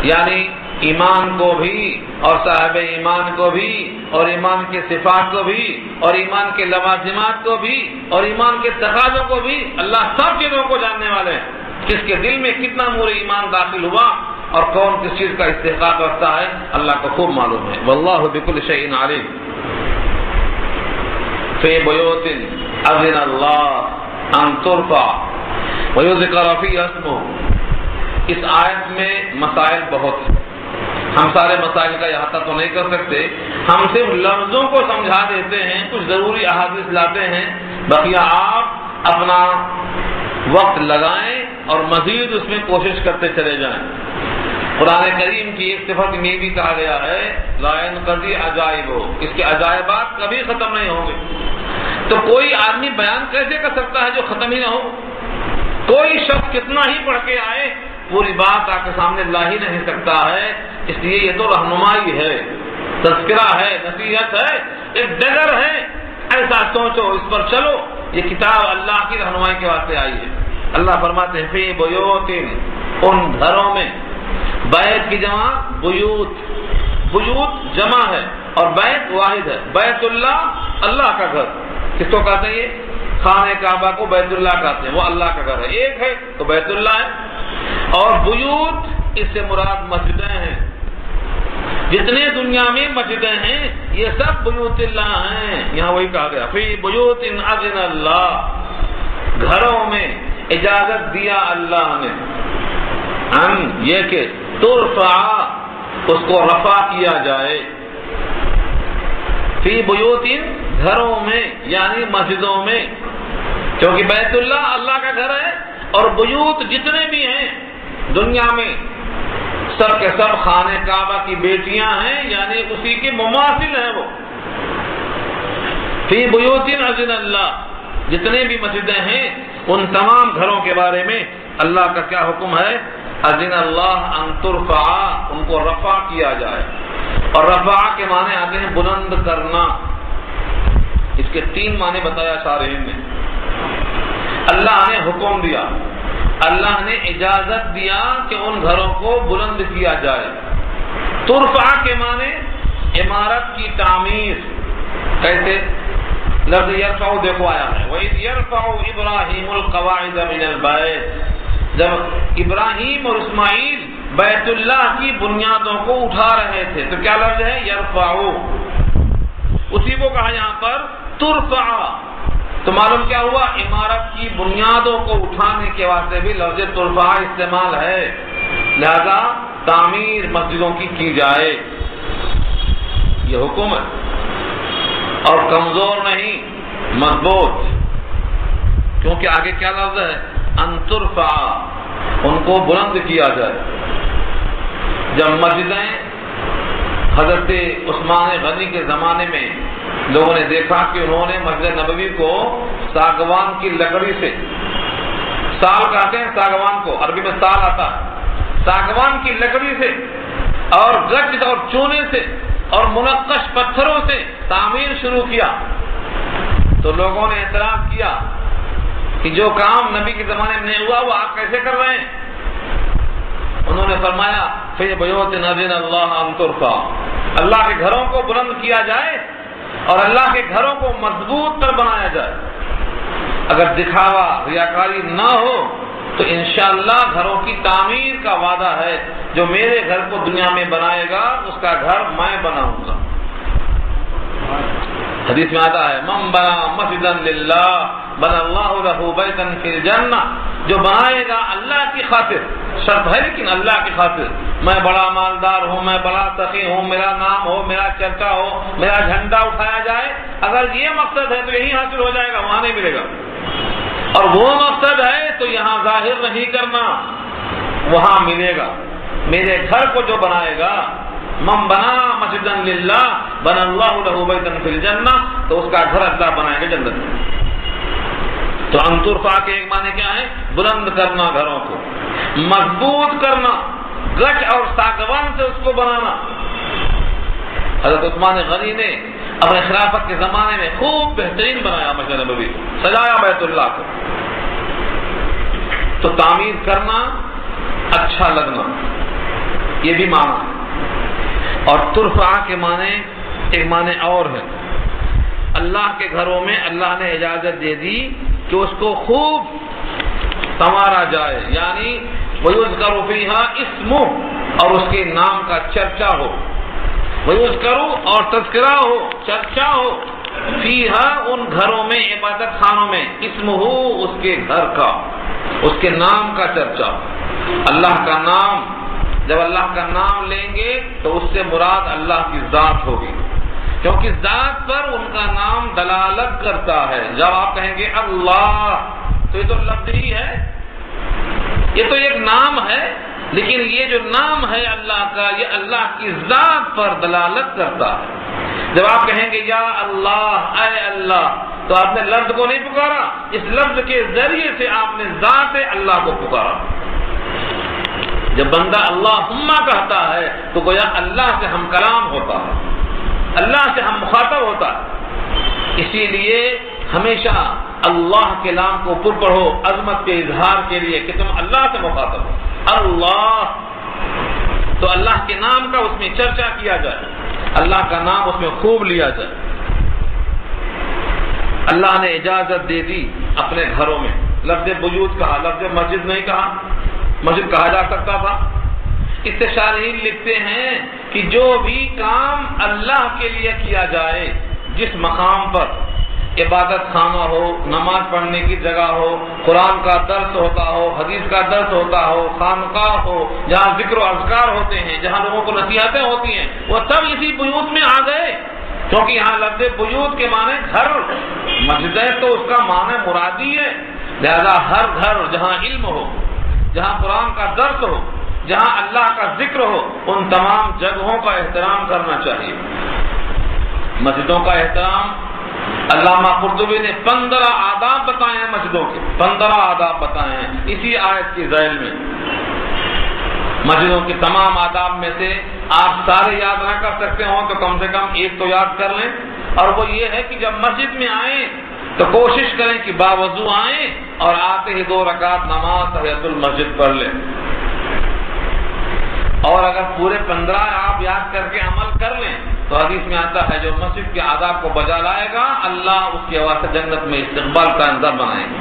یعنی ایمان کو بھی اور صاحب ایمان کو بھی اور ایمان کے صفات کو بھی اور ایمان کے لوازمات کو بھی اور ایمان کے تقاضوں کو بھی اللہ سب چیزوں کو جاننے والے ہیں. کس کے دل میں کتنا نور ایمان داخل ہوا اور کون کس چیز کا استحقاق رکھتا ہے اللہ کو خوب معلوم ہے. واللہ بکل شیء علیم. فی بیوت اذن اللہ ان ترفع ویذکر فیہا اسمہ. اس آیت میں مسائل بہت ہیں، ہم سارے مسائل کا احاطہ تو نہیں کر سکتے، ہم صرف لفظوں کو سمجھا دیتے ہیں، کچھ ضروری احادیث لاتے ہیں، بقیہ آپ اپنا وقت لگائیں اور مزید اس میں کوشش کرتے چلے جائیں. قرآن کریم کی ایک صفت میں بھی کہا گیا ہے لا ينقضی عجائبہ، اس کے عجائبات کبھی ختم نہیں ہوں گے. تو کوئی آدمی بیان کیسے کر سکتا ہے جو ختم ہی نہ ہو؟ کوئی شخص کتنا ہی پڑھ کے آئے پوری بات آپ کے سامنے لا ہی نہیں سکتا ہے. اس لیے یہ تو رہنمائی ہے، تذکرہ ہے، نصیحت ہے، ایک ڈگر ہے. ایسا سوچو، اس پر چلو. یہ کتاب اللہ کی رہنمائی کے واسطے آئی ہے. اللہ فرماتے ہیں فی بیوت، ان گھروں میں. بیت کی جمع بیوت، بیوت جمع ہے اور بیت واحد ہے. بیت اللہ اللہ کا گھر. کس کو کہتے ہیں؟ یہ خانہ کعبہ کو بیت اللہ کہتے ہیں، وہ اللہ کا گھر ہے. ایک ہے تو بیت اللہ ہے. اور بیوت اس سے مراد مسجدیں ہیں. جتنے دنیا میں مسجدیں ہیں یہ سب بیوت اللہ ہیں. یہاں وہی کہا گیا فی بیوت اذن اللہ، گھروں میں اجازت دیا اللہ نے، یہ کہ ترفع، اس کو رفع کیا جائے. فی بیوت، گھروں میں یعنی مسجدوں میں، کیونکہ بیت اللہ اللہ کا گھر ہے اور بیوت جتنے بھی ہیں دنیا میں سب کے سب خانہ کعبہ کی بیٹیاں ہیں، یعنی اسی کے مماثل ہیں وہ. فی بیوت اذن اللہ، جتنے بھی مسجدیں ہیں ان تمام گھروں کے بارے میں اللہ کا کیا حکم ہے؟ اذن اللہ ان ترفع، ان کو رفع کیا جائے. اور رفع کے معنی آتے ہیں بلند کرنا. اس کے 3 معنی بتایا شارحین نے. اللہ نے حکم دیا، اللہ نے اجازت دیا کہ ان گھروں کو بلند کیا جائے. ترفع کے معنی عمارت کی تعمیر. کیسے؟ لفظ یرفع دیکھو آیا ہے وَإِذْ يَرْفَعُ إِبْرَاهِيمُ الْقَوَاعِدَ مِنَ الْبَيْتِ، جب ابراہیم اور اسماعیل بیت اللہ کی بنیادوں کو اٹھا رہے تھے تو کیا لفظ ہے؟ یرفعو. اسی کو کہا یہاں پر ترفع. تو معلوم کیا ہوا؟ عمارت کی بنیادوں کو اٹھانے کے واسطے بھی لفظ ترفع استعمال ہے. لہذا تعمیر مسجدوں کی جائے، یہ حکم ہے. اور کمزور نہیں، مضبوط. کیونکہ آگے کیا لفظ ہے؟ ان ترفع، ان کو بلند کیا جائے. جب مسجدیں حضرت عثمان غنی کے زمانے میں لوگوں نے دیکھا کہ انہوں نے مسجد نبوی کو ساگوان کی لکڑی سے، سال کہتے ہیں ساگوان کو، عربی میں سال آتا ہے، ساگوان کی لکڑی سے اور گچ اور چونے سے اور منقش پتھروں سے تعمیر شروع کیا. تو لوگوں نے اعتراض کیا کہ جو کام نبی کے زمانے میں نہیں ہوا وہ آپ کیسے کر رہے ہیں؟ انہوں نے فرمایا فی بیوت اذن اللہ ان ترفع، اللہ کے گھروں کو بلند کیا جائے اور اللہ کے گھروں کو مضبوط تر بنایا جائے. اگر دکھاوا ریاکاری نہ ہو تو انشاءاللہ گھروں کی تعمیر کا وعدہ ہے. جو میرے گھر کو دنیا میں بنائے گا اس کا گھر میں بناؤں گا. حدیث میں آتا ہے من بنا مسجدا للہ بنا اللہ لہ بیتا فی الجنہ، جو بنائے گا اللہ کی خاطر، شرط ہے لیکن اللہ کی خاطر. میں بڑا مالدار ہوں، میں بڑا سخی ہوں، میرا نام ہو، میرا چرچا ہو، میرا جھنڈا اٹھایا جائے، اگر یہ مقصد ہے تو یہی حاصل ہو جائے گا، وہاں نہیں ملے گا. اور وہ مقصد ہے تو یہاں ظاہر نہیں کرنا، وہاں ملے گا. میرے گھر کو جو بنائے گا من بنا مسجدا للہ بنا اللہ لہ بیتا فی الجنہ، تو اس کا گھر اللہ بنائے گا جنت میں۔ تو ان ترفع کے ایک معنی کیا ہے؟ بلند کرنا گھروں کو، مضبوط کرنا، گچ اور ساگوان سے اس کو بنانا۔ حضرت عثمان غنی نے اپنے خلافت کے زمانے میں خوب بہترین بنایا مسجد نبوی کو، سجایا بیت اللہ کو۔ تو تعمیر کرنا، اچھا لگنا، یہ بھی معنی ہے۔ اور ترفع کے معنی ایک معنی اور ہے، اللہ کے گھروں میں اللہ نے اجازت دے دی کہ اس کو خوب سنوارا جائے، یعنی وَيُذْكَرُ فِيهَا اسْمُهُ، اور اس کے نام کا چرچا ہو، وَيُذْكَرُ اور تذکرہ ہو، چرچا ہو، فِيهَا ان گھروں میں، عبادت خانوں میں، اسمہ اس کے گھر کا، اس کے نام کا چرچا۔ اللہ کا نام، جب اللہ کا نام لیں گے تو اس سے مراد اللہ کی ذات ہوگی، کیونکہ ذات پر ان کا نام دلالت کرتا ہے۔ جب آپ کہیں گے اللہ تو یہ تو لفظ ہی ہے، یہ تو ایک نام ہے، لیکن یہ جو نام ہے اللہ کا، یہ اللہ کی ذات پر دلالت کرتا ہے۔ جب آپ کہیں گے یا اللہ، اے اللہ، تو آپ نے لفظ کو نہیں پکارا، اس لفظ کے ذریعے سے آپ نے ذات اللہ کو پکارا۔ جب بندہ اللہم کہتا ہے تو گویا اللہ سے ہم کلام ہوتا ہے، اللہ سے ہم مخاطب ہوتا ہے۔ اسی لیے ہمیشہ اللہ کے نام کو پر پڑھو، عظمت کے اظہار کے لیے کہ تم اللہ سے مخاطب ہو۔ اللہ، تو اللہ کے نام کا اس میں چرچا کیا جائے، اللہ کا نام اس میں خوب لیا جائے۔ اللہ نے اجازت دے دی اپنے گھروں میں، لفظ بیوت کہا، لفظ مسجد نہیں کہا، مسجد کہا جا سکتا تھا۔ استشارحین لکھتے ہیں کہ جو بھی کام اللہ کے لیے کیا جائے، جس مقام پر عبادت خانہ ہو، نماز پڑھنے کی جگہ ہو، قرآن کا درس ہوتا ہو، حدیث کا درس ہوتا ہو، خانقاہ ہو، جہاں ذکر و اذکار ہوتے ہیں، جہاں لوگوں کو نصیحتیں ہوتی ہیں، وہ سب اسی بیوت میں آ گئے، کیونکہ یہاں لفظ بیوت کے معنی گھر، مسجدیں تو اس کا معنی مرادی ہے، لہذا ہر گھر جہاں علم ہو، جہاں قرآن کا درس ہو، جہاں اللہ کا ذکر ہو، ان تمام جگہوں کا احترام کرنا چاہیے۔ مسجدوں کا احترام، علامہ قرطبی نے 15 آداب بتائے ہیں مسجدوں کے، 15 آداب بتائے ہیں اسی آیت کی ذیل میں۔ مسجدوں کے تمام آداب میں سے آپ سارے یاد نہ کر سکتے ہوں تو کم سے کم ایک تو یاد کر لیں، اور وہ یہ ہے کہ جب مسجد میں آئیں تو کوشش کریں کہ باوضو آئیں اور آتے ہی 2 رکعت نماز تحیۃ المسجد پڑھ لیں۔ اور اگر پورے 15 آپ یاد کر کے عمل کر لیں تو حدیث میں آتا ہے جو مسجد کے آداب کو بجا لائے گا، اللہ اس کے واسطے جنت میں استقبال کا انتظام بنائیں گے،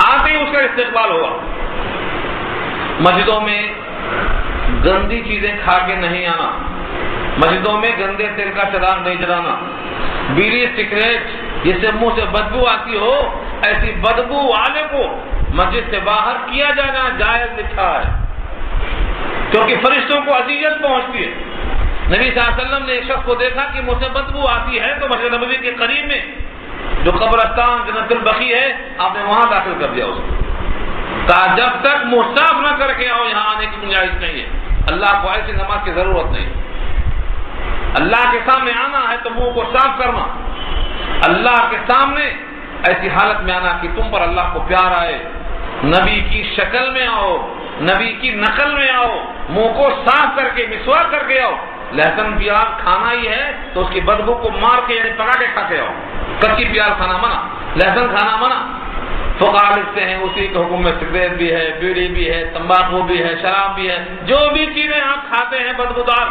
آتے ہی اس کا استقبال ہوگا۔ مسجدوں میں گندی چیزیں کھا کے نہیں آنا، مسجدوں میں گندے تیل کا چراغ نہیں جلانا، بیڑی سگریٹ جس سے منہ سے بدبو آتی ہو، ایسی بدبو والے کو مسجد سے باہر کیا جانا جائز لکھا ہے، کیونکہ فرشتوں کو اذیت پہنچتی ہے۔ نبی صلی اللہ علیہ وسلم نے ایک شخص کو دیکھا کہ منہ سے بدبو آتی ہے تو مسجد نبوی کے قریب میں جو قبرستان جنت البقیع ہے، آپ نے وہاں داخل کر دیا اس کو، کہا جب تک منہ صاف نہ کر کے آؤ یہاں آنے کی گنجائش نہیں ہے۔ اللہ کو ایسی نماز کی ضرورت نہیں، اللہ کے سامنے آنا ہے تو منہ کو صاف کرنا، اللہ کے سامنے ایسی حالت میں آنا کہ تم پر اللہ کو پیار آئے، نبی کی شکل میں آؤ، نبی کی نقل میں آؤ، منہ کو صاف کر کے مسواک کر کے آؤ۔ لہسن پیاز کھانا ہی ہے تو اس کی بدبو کو مار کے یعنی پکا کے کھا کے آؤ، کچی پیاز کھانا منع، لہسن کھانا منع۔ فقہا لکھتے ہیں اسی کے حکم میں سگریٹ بھی ہے، بیڑی بھی ہے، تمباکو بھی ہے، شراب بھی ہے، جو بھی چیزیں آپ کھاتے ہیں بدبودار،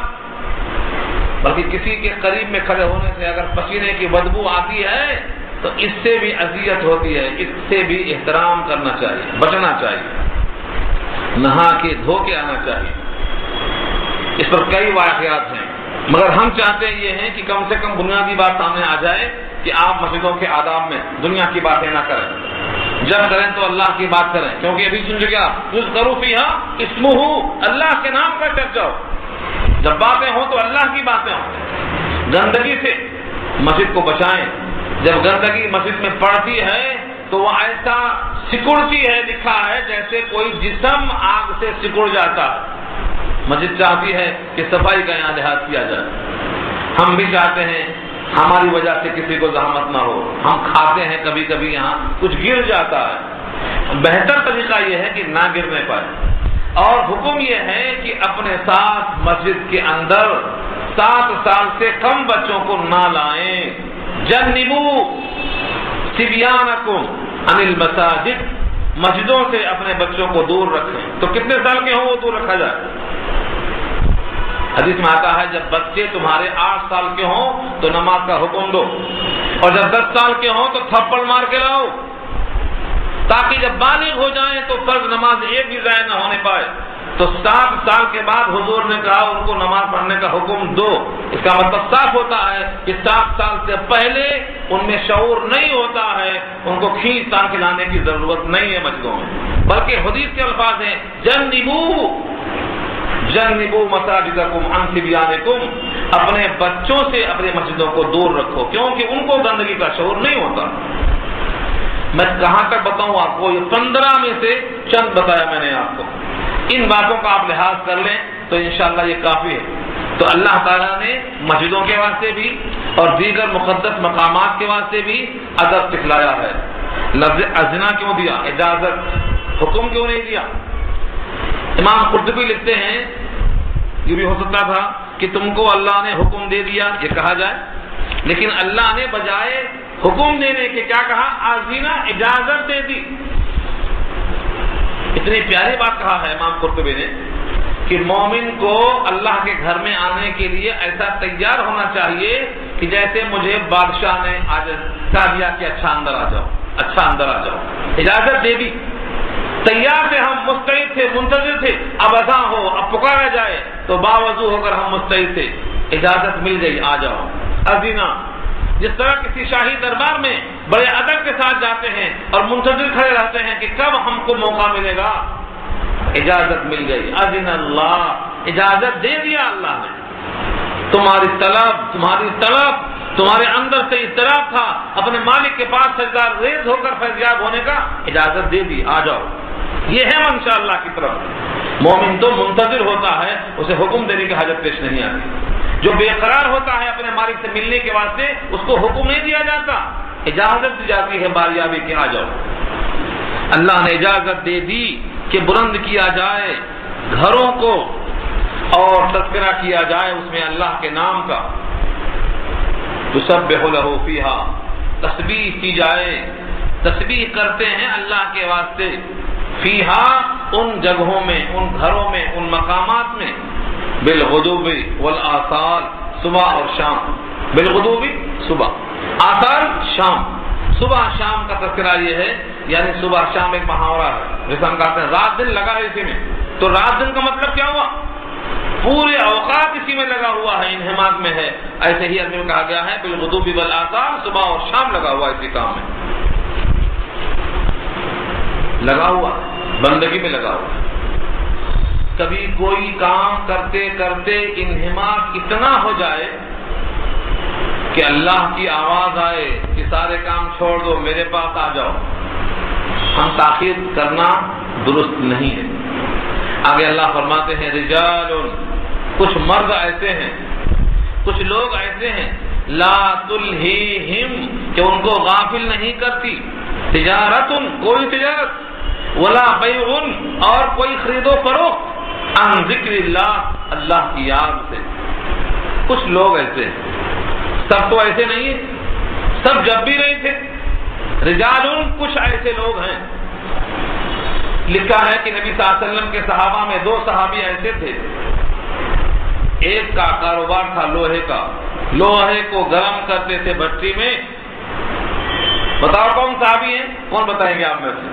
بلکہ کسی کے قریب میں کھڑے ہونے سے اگر پسینے کی بدبو آتی ہے تو اس سے بھی اذیت ہوتی ہے، اس سے بھی احترام کرنا چاہیے، بچنا چاہیے، نہا کے دھو کے آنا چاہیے۔ اس پر کئی واقعات ہیں، مگر ہم چاہتے ہیں یہ ہیں کہ کم سے کم بنیادی بات سامنے آ جائے کہ آپ مسجدوں کے آداب میں دنیا کی باتیں نہ کریں، جب کریں تو اللہ کی بات کریں، کیونکہ ابھی سن چکے آپ یذکر فیہا اسمہ، اللہ کے نام کا چرچا ہو، جب باتیں ہوں تو اللہ کی باتیں ہوں۔ گندگی سے مسجد کو بچائیں، جب گندگی مسجد میں پڑتی ہے تو وہ ایسا سکڑتی ہے، لکھا ہے جیسے کوئی جسم آگ سے سکڑ جاتا ہے۔ مسجد چاہتی ہے کہ صفائی کا یہاں لحاظ کیا جائے، ہم بھی چاہتے ہیں ہماری وجہ سے کسی کو زحمت نہ ہو، ہم کھاتے ہیں کبھی کبھی یہاں کچھ گر جاتا ہے، بہتر طریقہ یہ ہے کہ نہ گرنے پائے، اور حکم یہ ہے کہ اپنے ساتھ مسجد کے اندر 7 سال سے کم بچوں کو نہ لائیں۔ جنبوا صبیانکم عن المساجد، مسجدوں سے اپنے بچوں کو دور رکھیں۔ تو کتنے سال کے ہوں وہ دور رکھا جائے؟ حدیث میں آتا ہے جب بچے تمہارے 8 سال کے ہوں تو نماز کا حکم دو، اور جب 10 سال کے ہوں تو تھپڑ مار کے لاؤ، تاکہ جب بالغ ہو جائیں تو فرض نماز ایک بھی ضائع نہ ہونے پائے۔ تو 7 سال کے بعد حضور نے کہا ان کو نماز پڑھنے کا حکم دو۔ اس کا مطلب صاف ہوتا ہے کہ 7 سال سے پہلے ان میں شعور نہیں ہوتا ہے، ان کو کھینچ تان کے لانے کی ضرورت نہیں ہے مسجدوں میں، بلکہ حدیث کے الفاظ ہیں جنبوا مساجدکم عن صبیانکم، اپنے بچوں سے اپنے مسجدوں کو دور رکھو، کیونکہ ان کو گندگی کا شعور نہیں ہوتا۔ میں کہاں تک بتاؤں آپ کو؟ یہ 15 میں سے چند بتایا میں نے آپ کو، ان باتوں کا آپ لحاظ کر لیں تو انشاءاللہ یہ کافی ہے۔ تو اللہ تعالیٰ نے مسجدوں کے واسطے بھی اور دیگر مقدس مقامات کے واسطے بھی ادب سکھلایا ہے۔ لفظ ازنا کیوں دیا؟ اجازت، حکم کیوں نہیں دیا؟ امام قرطبی لکھتے ہیں یہ بھی ہو سکتا تھا کہ تم کو اللہ نے حکم دے دیا یہ کہا جائے، لیکن اللہ نے بجائے حکم دینے کے کیا کہا؟ آزینا، اجازت دے دی۔ اتنی پیاری بات کہا ہے امام قرطبی نے کہ مومن کو اللہ کے گھر میں آنے کے لیے ایسا تیار ہونا چاہیے کہ جیسے مجھے بادشاہ نے آج کہا دیا کہ اچھا اندر آ جاؤ، اچھا اندر آ جاؤ، اجازت دے دی، تیار تھے، ہم مستعد تھے، منتظر تھے، اب اذان ہو، اب پکارا جائے تو باوضو ہو کر ہم مستعد تھے، اجازت مل گئی، آ جاؤ۔ ازینا، جس طرح کسی شاہی دربار میں بڑے ادب کے ساتھ جاتے ہیں اور منتظر کھڑے رہتے ہیں کہ کب ہم کو موقع ملے گا، اجازت مل گئی، اذن اللہ، اجازت دے دیا اللہ نے۔ تمہاری طلب تمہارے اندر سے اضطراب تھا، اپنے مالک کے پاس سجدہ ریز ہو کر فیضیاب ہونے کا، اجازت دے دی، آ جاؤ۔ یہ ہے منشاء اللہ کی طرف۔ مومن تو منتظر ہوتا ہے، اسے حکم دینے کی حاجت پیش نہیں آتی۔ جو بے قرار ہوتا ہے اپنے مالک سے ملنے کے واسطے، اس کو حکم نہیں دیا جاتا، اجازت دی جاتی ہے باریابی کے، آ جاؤ۔ اللہ نے اجازت دے دی کہ بلند کیا جائے گھروں کو اور تذکرہ کیا جائے اس میں اللہ کے نام کا، تسبح لہ فیہا، تسبیح کی جائے، تسبیح کرتے ہیں اللہ کے واسطے، فیہا، ان جگہوں میں، ان گھروں میں، ان مقامات میں، بالغدو والآصال، صبح اور شام، بالغدو صبح، آصال شام، صبح شام کا تذکرہ یہ ہے، یعنی صبح شام ایک محاورہ ہے، جیسے ہم کہتے ہیں رات دن لگا ہے اسی میں، تو رات دن کا مطلب کیا ہوا؟ پورے اوقات اسی میں لگا ہوا ہے، انہماک میں ہے۔ ایسے ہی عربی میں کہا گیا ہے بالغدو والآصال، صبح اور شام لگا ہوا اسی کام میں، لگا ہوا بندگی میں لگا ہوا۔ کبھی کوئی کام کرتے کرتے انہماک اتنا ہو جائے کہ اللہ کی آواز آئے کہ سارے کام چھوڑ دو، میرے پاس آ جاؤ، ہم تاخیر کرنا درست نہیں ہے۔ آگے اللہ فرماتے ہیں رجال، کچھ مرد ایسے ہیں، کچھ لوگ ایسے ہیں، لا تلہیہم، کہ ان کو غافل نہیں کرتی، تجارت، کوئی تجارت، ولا بیع، اور کوئی خرید و فروخت، عن ذکر اللہ، اللہ کی یاد سے۔ کچھ لوگ ایسے ہیں، سب تو ایسے نہیں ہیں، سب جب بھی نہیں تھے، رجال، کچھ ایسے لوگ ہیں۔ لکھا ہے کہ نبی صلی اللہ علیہ وسلم کے صحابہ میں 2 صحابی ایسے تھے، ایک کا کاروبار تھا لوہے کا، لوہے کو گرم کرتے تھے بھٹی میں۔ بتاؤ کون صحابی ہیں؟ کون بتائیں گے آپ میں سے؟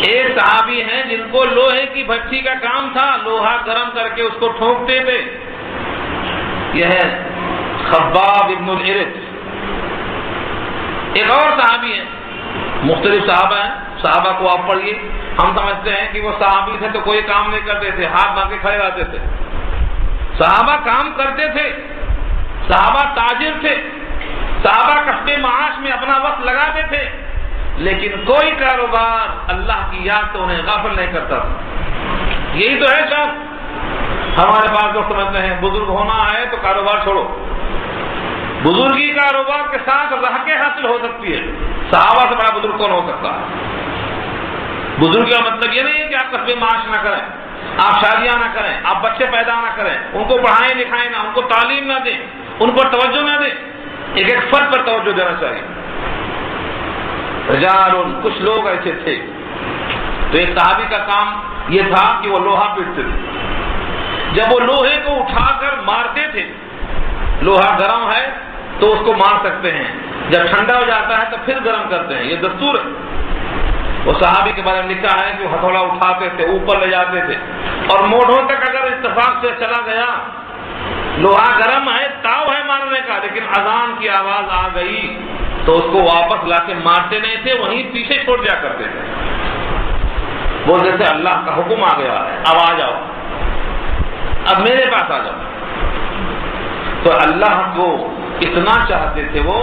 ایک صحابی ہیں جن کو لوہے کی بھٹی کا کام تھا، لوہا گرم کر کے اس کو ٹھوکتے تھے، یہ ہے خباب ابن الارت۔ ایک اور صحابی ہیں، مختلف صحابہ ہیں، صحابہ کو آپ پڑھیے، ہم سمجھتے ہیں کہ وہ صحابی تھے تو کوئی کام نہیں کرتے تھے، ہاتھ باندھ کے کھڑے رہتے تھے۔ صحابہ کام کرتے تھے، صحابہ تاجر تھے، صحابہ کسب معاش میں اپنا وقت لگاتے تھے، لیکن کوئی کاروبار اللہ کی یاد تو انہیں غافل نہیں کرتا تھا۔ یہی تو ہے شان، ہمارے پاس لوگ سمجھتے ہیں بزرگ ہونا ہے تو کاروبار چھوڑو. بزرگی کاروبار کے ساتھ راحت حاصل ہو سکتی ہے. صحابہ سے بڑا بزرگ کون ہو سکتا ہے؟ بزرگی کا مطلب یہ نہیں ہے کہ آپ کسب معاش نہ کریں، آپ شادیاں نہ کریں، آپ بچے پیدا نہ کریں، ان کو پڑھائیں لکھائیں نہ، ان کو تعلیم نہ دیں، ان پر توجہ نہ دیں. ایک ایک فرد پر توجہ دینا چاہیے. رجال، کچھ لوگ ایسے تھے. تو ایک صحابی کا کام یہ تھا کہ وہ لوہا پیٹتے تھے. جب وہ لوہے کو اٹھا کر مارتے تھے، لوہا گرم ہے تو اس کو مار سکتے ہیں، جب ٹھنڈا ہو جاتا ہے تو پھر گرم کرتے ہیں، یہ دستور ہے. وہ صحابی کے بارے میں لکھا ہے کہ وہ ہتھوڑا اٹھاتے تھے، اوپر لے جاتے تھے، اور موڑوں تک اگر اتفاق سے چلا گیا، لوہا گرم ہے، تاؤ ہے مارنے کا، لیکن اذان کی آواز آ گئی تو اس کو واپس لا کے مارتے نہیں تھے، وہیں پیچھے چھوڑ دیا کرتے تھے. وہ جیسے اللہ کا حکم آ گیا ہے، اب آ جاؤ، اب میرے پاس آ جاؤ. تو اللہ کو اتنا چاہتے تھے وہ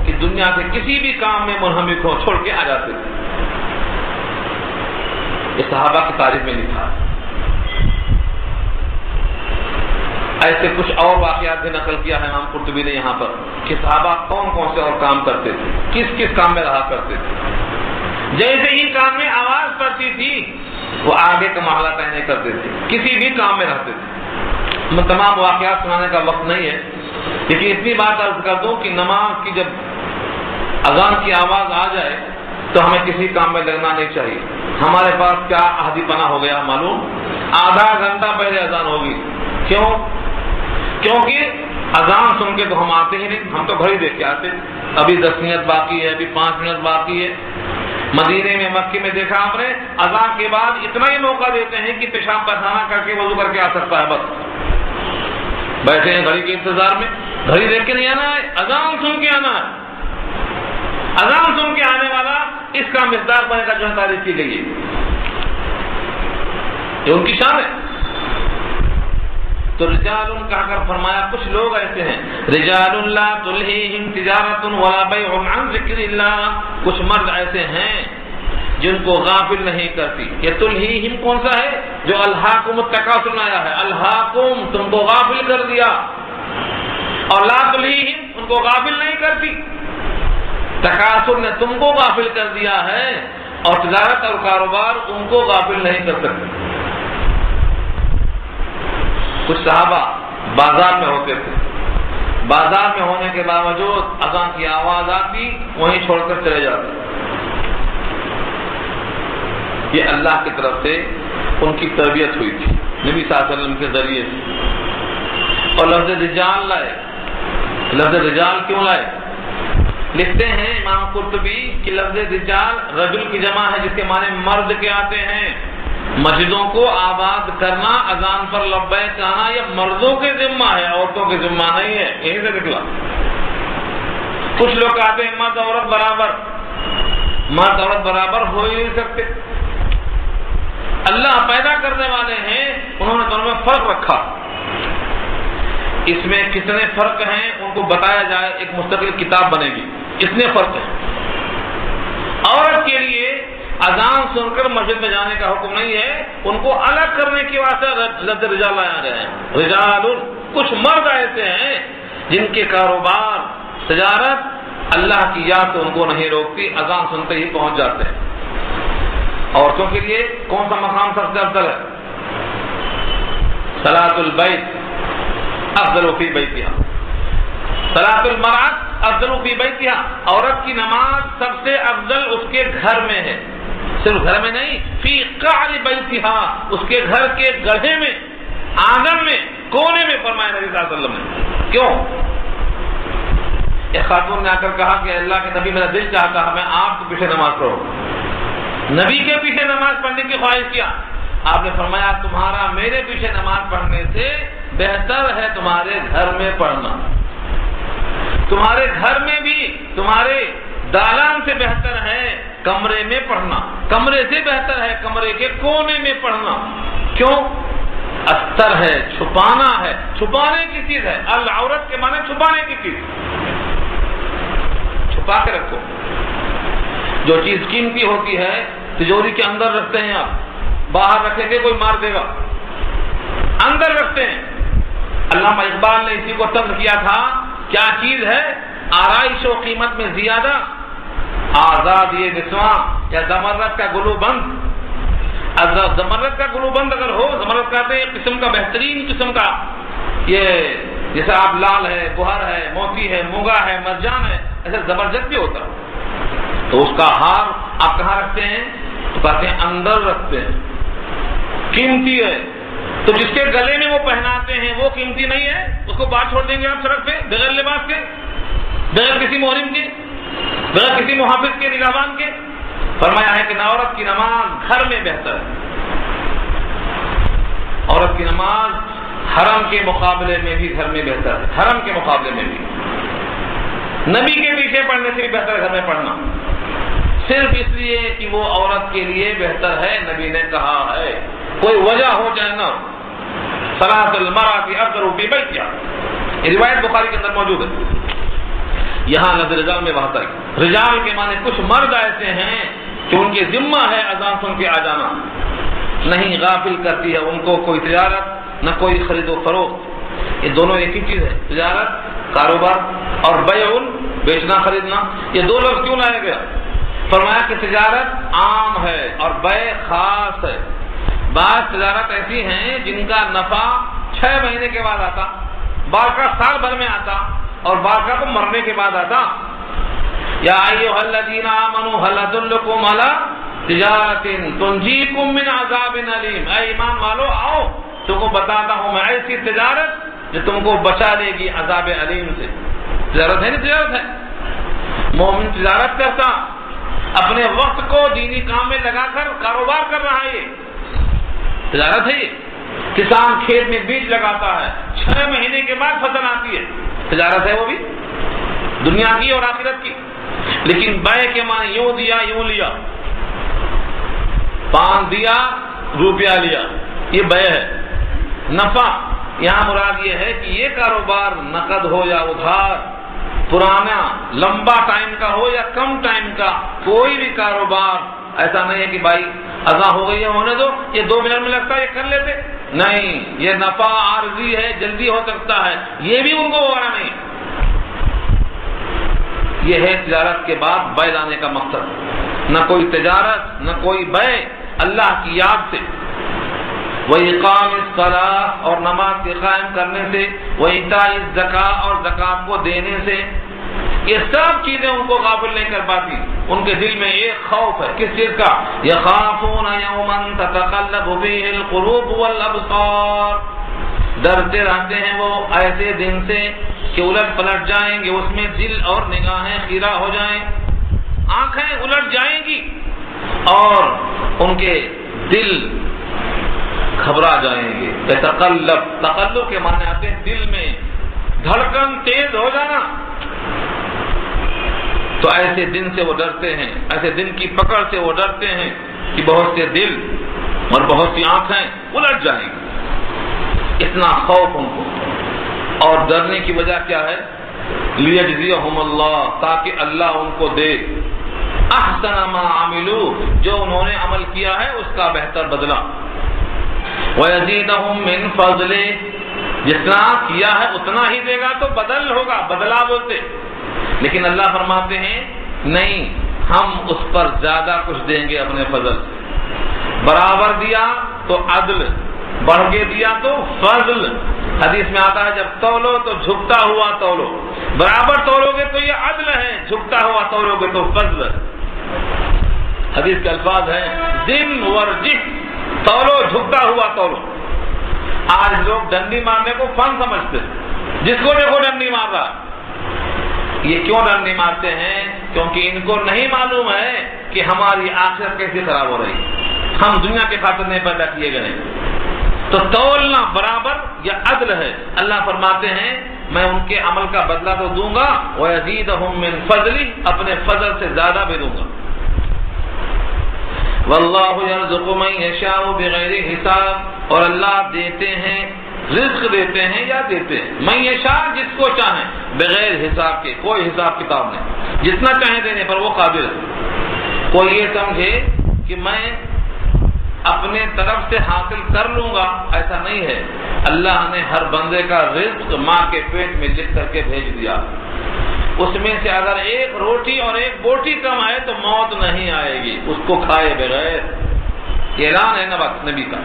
کہ دنیا کے کسی بھی کام میں منہمک ہو چھوڑ کے آ جاتے تھے. یہ صحابہ کی تاریخ میں لکھا. ایسے کچھ اور واقعات بھی نقل کیا ہے امام قرطبی نے یہاں پر کہ صحابہ کون کون سے اور کام کرتے تھے، کس کس کام میں رہا کرتے تھے. جیسے ہی کام میں آواز پڑتی تھی وہ آگے کا معاملہ طے نہیں کرتے تھے، کسی بھی کام میں رہتے تھے. میں تمام واقعات سنانے کا وقت نہیں ہے، لیکن اتنی بات عرض کر دوں کہ نماز کی جب اذان کی آواز آ جائے تو ہمیں کسی کام میں لگنا نہیں چاہیے. ہمارے پاس کیا عہدی پنا ہو گیا معلوم، آدھا گھنٹہ پہلے اذان ہوگی. کیوں؟ کیونکہ اذان سن کے تو ہم آتے ہی نہیں، ہم تو گھر ہی دیکھ کے آتے. ابھی 10 منٹ باقی ہے، ابھی 5 منٹ باقی ہے. مدینے میں، مکے میں دیکھا آپ نے، اذان کے بعد اتنا ہی موقع دیتے ہیں کہ پیشاب پیخانہ کر کے وضو کر کے آ سکتا ہے. بس بیٹھے ہیں گھڑی کے انتظار میں، گھڑی دیکھ کے نہیں آنا ہے، اذان سن کے آنا ہے. اذان سن کے آنے والا اس کا مقدار بنے گا جو تعریف کی گئی ہے. یہ ان کی شان ہے. تو رجال کہا کر فرمایا کچھ لوگ ایسے ہیں، رجال لا تلہیہم تجارت ولا بیع عن ذکر اللہ. کچھ مرد ایسے ہیں جن کو غافل نہیں کرتی. یہ تلہیہم کون سا ہے؟ جو الہاکم التکاثر آیا ہے، الہاکم تم کو غافل کر دیا، اور لا تلہیہم ان کو غافل نہیں کرتی. تکاثر نے تم کو غافل کر دیا ہے، اور تجارت اور کاروبار ان کو غافل نہیں کر سکتے. کچھ صحابہ بازار میں ہوتے تھے، بازار میں ہونے کے باوجود اذان کی آواز آتی وہیں چھوڑ کر چلے جاتے. یہ اللہ کی طرف سے ان کی تربیت ہوئی تھی نبی صلی اللہ علیہ وسلم کے ذریعے سے. اور لفظ رجال لائے. لفظ رجال کیوں لائے؟ لکھتے ہیں امام قرطبی کہ لفظ رجال رجل کی جمع ہے جس کے معنی مرد کے آتے ہیں. مسجدوں کو آباد کرنا، اذان پر لبیک کہنا یہ مردوں کے ذمہ ہے، عورتوں کے ذمہ نہیں ہے. یہیں سے نکلا. کچھ لوگ کہتے ہیں مرد عورت برابر، مرد عورت برابر ہو ہی نہیں سکتے. اللہ پیدا کرنے والے ہیں، انہوں نے دونوں میں فرق رکھا. اس میں کتنے فرق ہیں ان کو بتایا جائے، ایک مستقل کتاب بنے گی. اتنے فرق ہیں. عورت کے لیے اذان سن کر مسجد میں جانے کا حکم نہیں ہے، ان کو الگ کرنے کی واسطے لفظ رجال لایا گیا ہے. رجال، کچھ مرد ایسے ہیں جن کے کاروبار تجارت اللہ کی یاد تو ان کو نہیں روکتی، اذان سنتے ہی پہنچ جاتے ہیں. عورتوں کے لیے کون سا مقام سب سے افضل ہے؟ صلاۃ البیت افضل فی بیتہا، صلاۃ المرأۃ افضل فی بیتہا. عورت کی نماز سب سے افضل اس کے گھر میں ہے. صرف گھر میں نہیں، فی قعر بیتہا، اس کے گھر کے گڑھے میں، آنگن میں، کونے میں، فرمایا نبی صلی اللہ علیہ وسلم نے. کیوں؟ ایک خاتون نے آ کر کہا کہ اللہ کے نبی میرا دل چاہتا ہے میں آپ کے پیچھے نماز پڑھوں. نبی کے پیچھے نماز پڑھنے کی خواہش کیا. آپ نے فرمایا تمہارا میرے پیچھے نماز پڑھنے سے بہتر ہے تمہارے گھر میں پڑھنا. تمہارے گھر میں بھی تمہارے دالان سے بہتر ہے کمرے میں پڑھنا، کمرے سے بہتر ہے کمرے کے کونے میں پڑھنا. کیوں؟ استر ہے، چھپانا ہے، چھپانے کی چیز ہے. العورت کے معنی چھپانے کی چیز، چھپا کے رکھو. جو چیز قیمتی ہوتی ہے تجوری کے اندر رکھتے ہیں آپ، باہر رکھیں گے کوئی مار دے گا. اندر رکھتے ہیں. علامہ اقبال نے اسی کو طرز کیا تھا. کیا چیز ہے آرائش و قیمت میں زیادہ؟ آزاد یہ نسواں یا زمرد کا گلو بند. زمرد کا گلو بند اگر ہو، زمرد کہتے ہیں ایک قسم کا بہترین قسم کا، یہ جیسے آپ لال ہے، گوہر ہے، موتی ہے، موگا ہے، مرجان ہے، ایسے زبرجد بھی ہوتا. تو اس کا ہار آپ کہاں رکھتے ہیں؟ تو کہتے ہیں اندر رکھتے ہیں. قیمتی ہے تو جس کے گلے میں وہ پہناتے ہیں وہ قیمتی نہیں ہے؟ اس کو باہر چھوڑ دیں گے آپ سڑک پہ بغیر لباس کے، بغیر کسی محرم کے، بغیر کسی محافظ کے، نگہبان کے؟ فرمایا ہے کہ عورت کی نماز گھر میں بہتر ہے. عورت کی نماز حرم کے مقابلے میں بھی گھر میں بہتر ہے. حرم کے مقابلے میں بھی نبی کے پیچھے پڑھنے سے بھی بہتر ہے گھر میں پڑھنا، صرف اس لیے کہ وہ عورت کے لیے بہتر ہے. نبی نے کہا ہے کوئی وجہ ہو جائے نہ، صلاۃ المرأۃ افضل فی بیتہا، یہ روایت بخاری کے اندر موجود ہے. یہاں لفظ رجال میں بہت ہے. رجال کے معنی کچھ مرد ایسے ہیں کہ ان کے ذمہ ہے اذان سن کے آ جانا، نہیں غافل کرتی ہے ان کو کوئی تجارت، نہ کوئی خرید و فروخت. یہ دونوں ایک ہی چیز ہے، تجارت کاروبار اور بیع بیچنا خریدنا. یہ دو لفظ کیوں لایا گیا؟ فرمایا کہ تجارت عام ہے اور بیع خاص ہے. بعض تجارت ایسی ہیں جن کا نفع 6 مہینے کے بعد آتا، بعض کا سال بھر میں آتا اور بعض کا تو مرنے کے بعد آتا. یا ایھا الذین آمنوا هل ادلکم علی تجارت تنجیکم من عذاب علیم، اے ایمان والو آؤ تم کو بتاتا ہوں میں ایسی تجارت جو تم کو بچا لے گی عذاب علیم سے. تجارت ہے نا، تجارت ہے. مومن تجارت کرتا، اپنے وقت کو دینی کام میں لگا کر کاروبار کر رہا ہے، یہ تجارت ہے. یہ کسان کھیت میں بیج لگاتا ہے، 6 مہینے کے بعد فصل آتی ہے، تجارت ہے وہ بھی، دنیا کی اور آخرت کی. لیکن بیع کے معنی یوں دیا یوں لیا، 5 دیا روپیہ لیا، یہ بیع ہے. نفع یہاں مراد یہ ہے کہ یہ کاروبار نقد ہو یا ادھار، پرانا لمبا ٹائم کا ہو یا کم ٹائم کا، کوئی بھی کاروبار ایسا نہیں ہے کہ بھائی اذان ہو گئی ہے ہونے دو، یہ 2 منٹ میں لگتا ہے یہ کر لیتے. نہیں، یہ نفع عارضی ہے، جلدی ہو سکتا ہے، یہ بھی ان کو ہو رہا نہیں. یہ ہے تجارت کے بعد بیع لانے کا مقصد. نہ کوئی تجارت نہ کوئی بیع، اللہ کی یاد سے، وَإِقَامِ الصَّلَاةِ اور نماز کے قائم کرنے سے، وَإِيتَاءِ الزَّكَاةِ اور زکات کو دینے سے. یہ سب چیزیں ان کو غافل نہیں کر پاتی. ان کے دل میں ایک خوف ہے، کس چیز کا؟ يَخَافُونَ يَوْمًا تَتَقَلَّبُ فِيهِ الْقُلُوبُ وَالْأَبْصَارُ، ڈرتے رہتے ہیں وہ ایسے دن سے کہ الٹ پلٹ جائیں گے اس میں دل اور نگاہیں خیرہ ہو جائیں، آنکھیں الٹ جائیں گی اور ان کے دل گھبرا جائیں گے. تقلب کے معنی آتے ہیں دل میں دھڑکن تیز ہو جانا. تو ایسے دن سے وہ ڈرتے ہیں، ایسے دن کی پکڑ سے وہ ڈرتے ہیں کہ بہت سے دل اور بہت سی آنکھیں الٹ جائیں گی. اتنا خوف ان کو. اور ڈرنے کی وجہ کیا ہے؟ لیجزیہم اللہ، تاکہ اللہ ان کو دے احسن ما عملوا، جو انہوں نے عمل کیا ہے اس کا بہتر بدلہ. وَيَزِيدَهُم مِّن فَضْلِهِ، جتنا کیا ہے اتنا ہی دے گا تو بدل ہوگا، بدلا بولتے. لیکن اللہ فرماتے ہیں نہیں، ہم اس پر زیادہ کچھ دیں گے اپنے فضل سے. برابر دیا تو عدل، بڑھ کے دیا تو فضل. حدیث میں آتا ہے جب تولو تو جھکتا ہوا تولو، برابر تولو گے تو یہ عدل ہے، جھکتا ہوا تولو گے تو فضل. حدیث کے الفاظ ہیں دن ورجح، تولو جھکتا ہوا تولو. آج لوگ ڈنڈی مارنے کو فن سمجھتے، جس کو دیکھو ڈنڈی مار رہا. یہ کیوں ڈنڈی مارتے ہیں؟ کیونکہ ان کو نہیں معلوم ہے کہ ہماری آخرت کیسے خراب ہو رہی. ہم دنیا کے خاطر نہیں پیدا کیے گئے. تو تولنا برابر یا عدل ہے. اللہ فرماتے ہیں میں ان کے عمل کا بدلہ تو دوں گا، وَيَزِيدَهُم مِّن فَضْلِهِ، اپنے فضل سے زیادہ بھی دوں گا. وَاللَّهُ يَرْزُقُ مَن يَشَاءُ بِغَيْرِ حِسَابٍ، اور اللہ دیتے ہیں، رزق دیتے ہیں یا دیتے ہیں من یشاء، جس کو چاہیں، بغیر حساب کے، کوئی حساب کتاب نہیں، جتنا چاہیں دینے پر وہ قادر ہے. کوئی یہ سمجھے کہ میں اپنے طرف سے حاصل کر لوں گا، ایسا نہیں ہے۔ اللہ نے ہر بندے کا رزق ماں کے پیٹ میں لکھ کر کے بھیج دیا، اس میں سے اگر ایک روٹی اور ایک بوٹی کم آئے تو موت نہیں آئے گی، اس کو کھائے بغیر۔ یہ اعلان ہے نبی کا،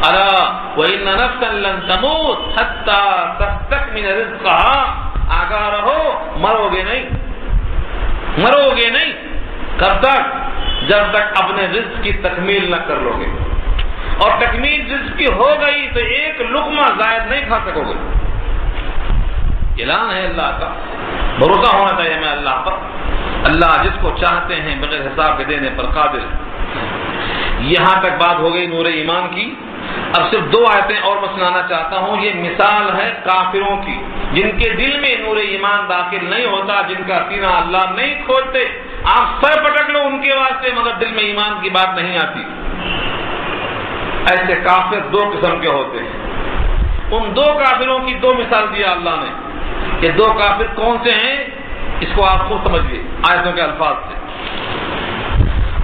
الا وان نفسا لن تموت حتى تستكمل رزقها، آگاہ رہو مرو گے نہیں، مرو گے نہیں۔ کب تک؟ جب تک اپنے رزق کی تکمیل نہ کر لو گے، اور تکمیل رزق کی ہو گئی تو ایک لقمہ زائد نہیں کھا سکو گے۔ اعلان ہے اللہ کا، بھروسہ ہونا چاہیے ہمیں اللہ پر۔ اللہ جس کو چاہتے ہیں بغیر حساب کے دینے پر قادر ہے۔ یہاں تک بات ہو گئی نور ایمان کی۔ اب صرف 2 آیتیں اور میں سنانا چاہتا ہوں۔ یہ مثال ہے کافروں کی، جن کے دل میں نور ایمان داخل نہیں ہوتا، جن کا سینہ اللہ نہیں کھولتے۔ آپ سر پٹک لو ان کے واسطے، مگر دل میں ایمان کی بات نہیں آتی۔ ایسے کافر 2 قسم کے ہوتے ہیں۔ ان 2 کافروں کی 2 مثال دیا اللہ نے۔ یہ 2 کافر کون سے ہیں اس کو آپ خود سمجھیے آیتوں کے الفاظ سے۔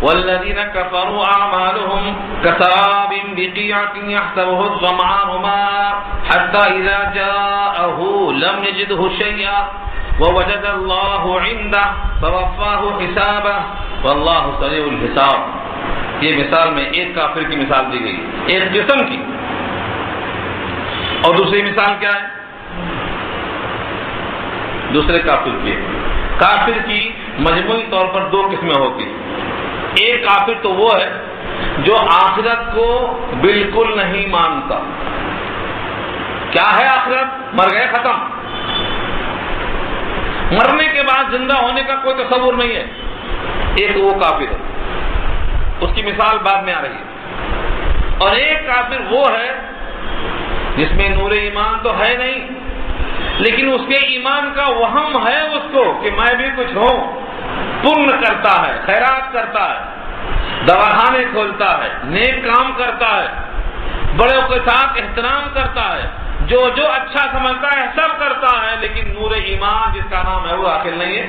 والذین کفروا اعمالهم کسراب بقیعة یحسبه الظمآن ماء حتى اذا جاءه لم یجده شیئا ووجد اللہ عنده فوفاه حسابه واللہ سریع الحساب۔ یہ مثال میں ایک کافر کی مثال دی گئی، ایک جسم کی۔ اور دوسری مثال کیا ہے؟ دوسرے کافر کی۔ کافر کی مجموعی طور پر 2 قسمیں ہوتی ہیں۔ ایک کافر تو وہ ہے جو آخرت کو بالکل نہیں مانتا۔ کیا ہے آخرت؟ مر گئے، ختم۔ مرنے کے بعد زندہ ہونے کا کوئی تصور نہیں ہے۔ ایک وہ کافر ہے، اس کی مثال بعد میں آ رہی ہے۔ اور ایک کافر وہ ہے جس میں نور ایمان تو ہے نہیں، لیکن اس کے ایمان کا وہم ہے اس کو کہ میں بھی کچھ ہوں، پن کرتا ہے، خیرات کرتا ہے، دواخانے کھولتا ہے، نیک کام کرتا ہے، بڑوں کے ساتھ احترام کرتا ہے، جو اچھا سمجھتا ہے سب کرتا ہے، لیکن نور ایمان جس کا نام ہے وہ داخل نہیں ہے۔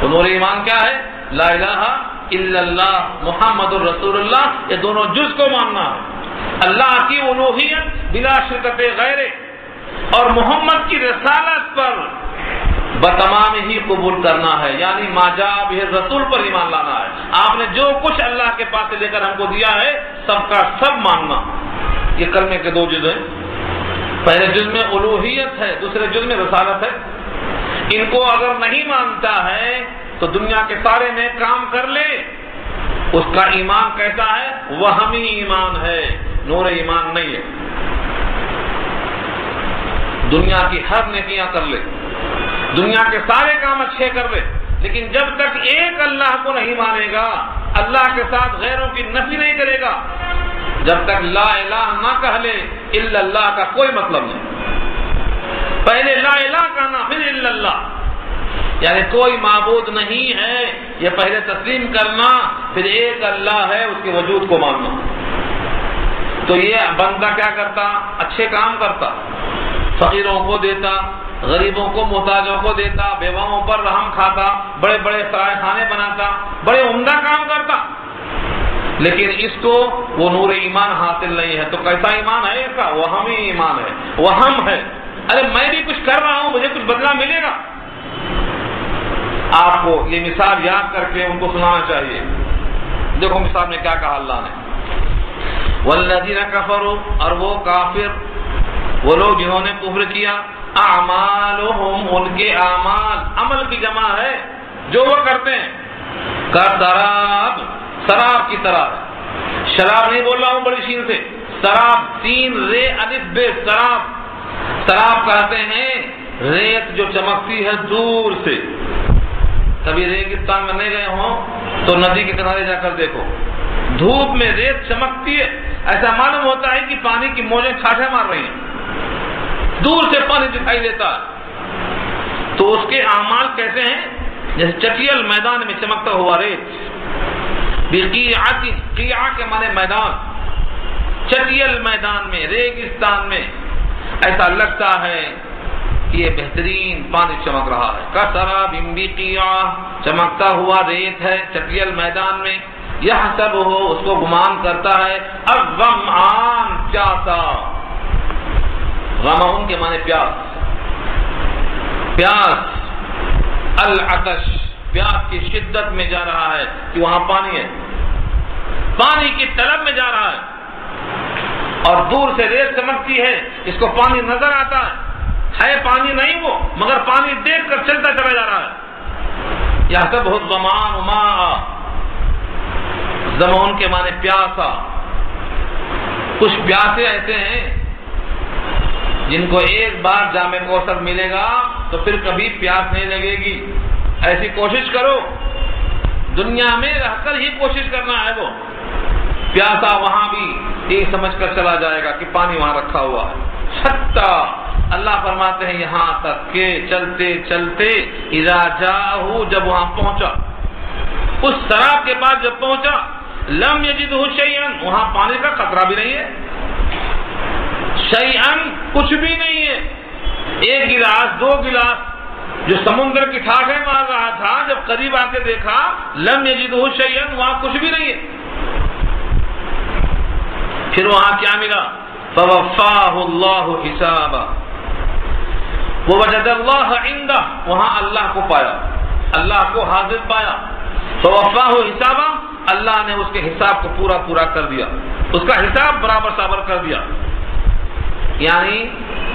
وہ نور ایمان کیا ہے؟ لا الہ الا اللہ محمد الرسول اللہ، یہ دونوں جز کو ماننا ہے۔ اللہ کی الوہیت بلا شرکت غیر اور محمد کی رسالت پر بتمام ہی قبول کرنا ہے، یعنی ما جاء بہ الرسول پر ایمان لانا ہے۔ آپ نے جو کچھ اللہ کے پاس سے لے کر ہم کو دیا ہے سب کا سب ماننا۔ یہ کلمے کے 2 جز ہیں۔ پہلے جز میں الوہیت ہے، دوسرے جز میں رسالت ہے۔ ان کو اگر نہیں مانتا ہے تو دنیا کے سارے نیک کام کر لے، اس کا ایمان کیسا ہے؟ وہمی ایمان ہے، نور ایمان نہیں ہے۔ دنیا کی ہر نیکیاں کر لے، دنیا کے سارے کام اچھے کر لے، لیکن جب تک ایک اللہ کو نہیں مانے گا، اللہ کے ساتھ غیروں کی نفی نہیں کرے گا، جب تک لا الہ نہ کہہ لے، الا اللہ کا کوئی مطلب نہیں۔ پہلے لا الہ کہنا پھر الا اللہ، یعنی کوئی معبود نہیں ہے، یہ پہلے تسلیم کرنا، پھر ایک اللہ ہے اس کے وجود کو ماننا۔ تو یہ بندہ کیا کرتا؟ اچھے کام کرتا، فقیروں کو دیتا، غریبوں کو محتاجوں کو دیتا، بیواؤں پر رحم کھاتا، بڑے بڑے سرائے خانے بناتا، بڑے عمدہ کام کرتا، لیکن اس کو وہ نور ایمان حاصل نہیں ہے۔ تو کیسا ایمان ہے اس کا؟ وہمی ایمان ہے، وہم ہے۔ ارے میں بھی کچھ کر رہا ہوں، مجھے کچھ بدلہ ملے گا۔ آپ کو یہ مثال یاد کر کے ان کو سنانا چاہیے۔ دیکھو مثال میں کیا کہا اللہ نے، والذین کفروا، اور وہ کافر، وہ لوگ جنہوں نے کفر کیا، اعمالهم، ان کے اعمال، عمل کی جمع ہے جو وہ کرتے ہیں، کا سراب، سراب کی طرح ہے۔ شراب نہیں بول رہا ہوں بڑی شین سے، سراب، سین رے الف بے، سراب۔ سراب کہتے ہیں ریت جو چمکتی ہے دور سے۔ کبھی ریگستان میں نہیں گئے ہوں تو ندی کے کنارے جا کر دیکھو، دھوپ میں ریت چمکتی ہے، ایسا معلوم ہوتا ہے کہ پانی کی موجیں چھاٹے مار رہی ہیں، دور سے پانی دکھائی دیتا ہے۔ تو اس کے اعمال کیسے ہیں؟ جیسے چٹیل میدان میں چمکتا ہوا ریت، قیعہ کے معنی میدان، چٹیل میدان میں، ریگستان میں ایسا لگتا ہے کہ یہ بہترین پانی چمک رہا ہے۔ کسراب بقیعہ، چمکتا ہوا ریت ہے چٹیل میدان میں، یحسبہ اس کو گمان کرتا ہے الظمآن پیاسا. غمون کے معنی پیاس، پیاس، العطش پیاس کی شدت میں جا رہا ہے کہ وہاں پانی ہے، پانی کی طلب میں جا رہا ہے، اور دور سے ریت چمکتی ہے، اس کو پانی نظر آتا ہے پانی نہیں وہ، مگر پانی دیکھ کر چلتا چلا جا رہا ہے. یحسبہ الظمآن ماء، ظمآن کے معنی پیاسا. کچھ پیاسے ایسے ہیں جن کو ایک بار جام کوثر ملے گا تو پھر کبھی پیاس نہیں لگے گی. ایسی کوشش کرو، دنیا میں رہ کر ہی کوشش کرنا ہے. وہ پیاسا وہاں بھی یہ سمجھ کر چلا جائے گا کہ پانی وہاں رکھا ہوا ہے. حتی اللہ فرماتے ہیں یہاں تک کہ چلتے چلتے اذا جاءہ جب وہاں پہنچا، اس سراب کے پاس جب پہنچا، لم یجدہ شیئا وہاں پانی کا قطرہ بھی نہیں ہے، شیئا کچھ بھی نہیں ہے. ایک گلاس دو گلاس جو سمندر کی ٹھاٹھیں مار رہا تھا، جب قریب آ کے دیکھا لم یجدہ شیئا وہاں کچھ بھی نہیں ہے. پھر وہاں کیا ملا؟ فوفاہ اللہ حسابہ ووجد اللہ عندہ، وہاں اللہ کو پایا، اللہ کو حاضر پایا. فوفاہ حسابہ اللہ نے اس کے حساب کو پورا کر دیا، اس کا حساب برابر کر دیا. یعنی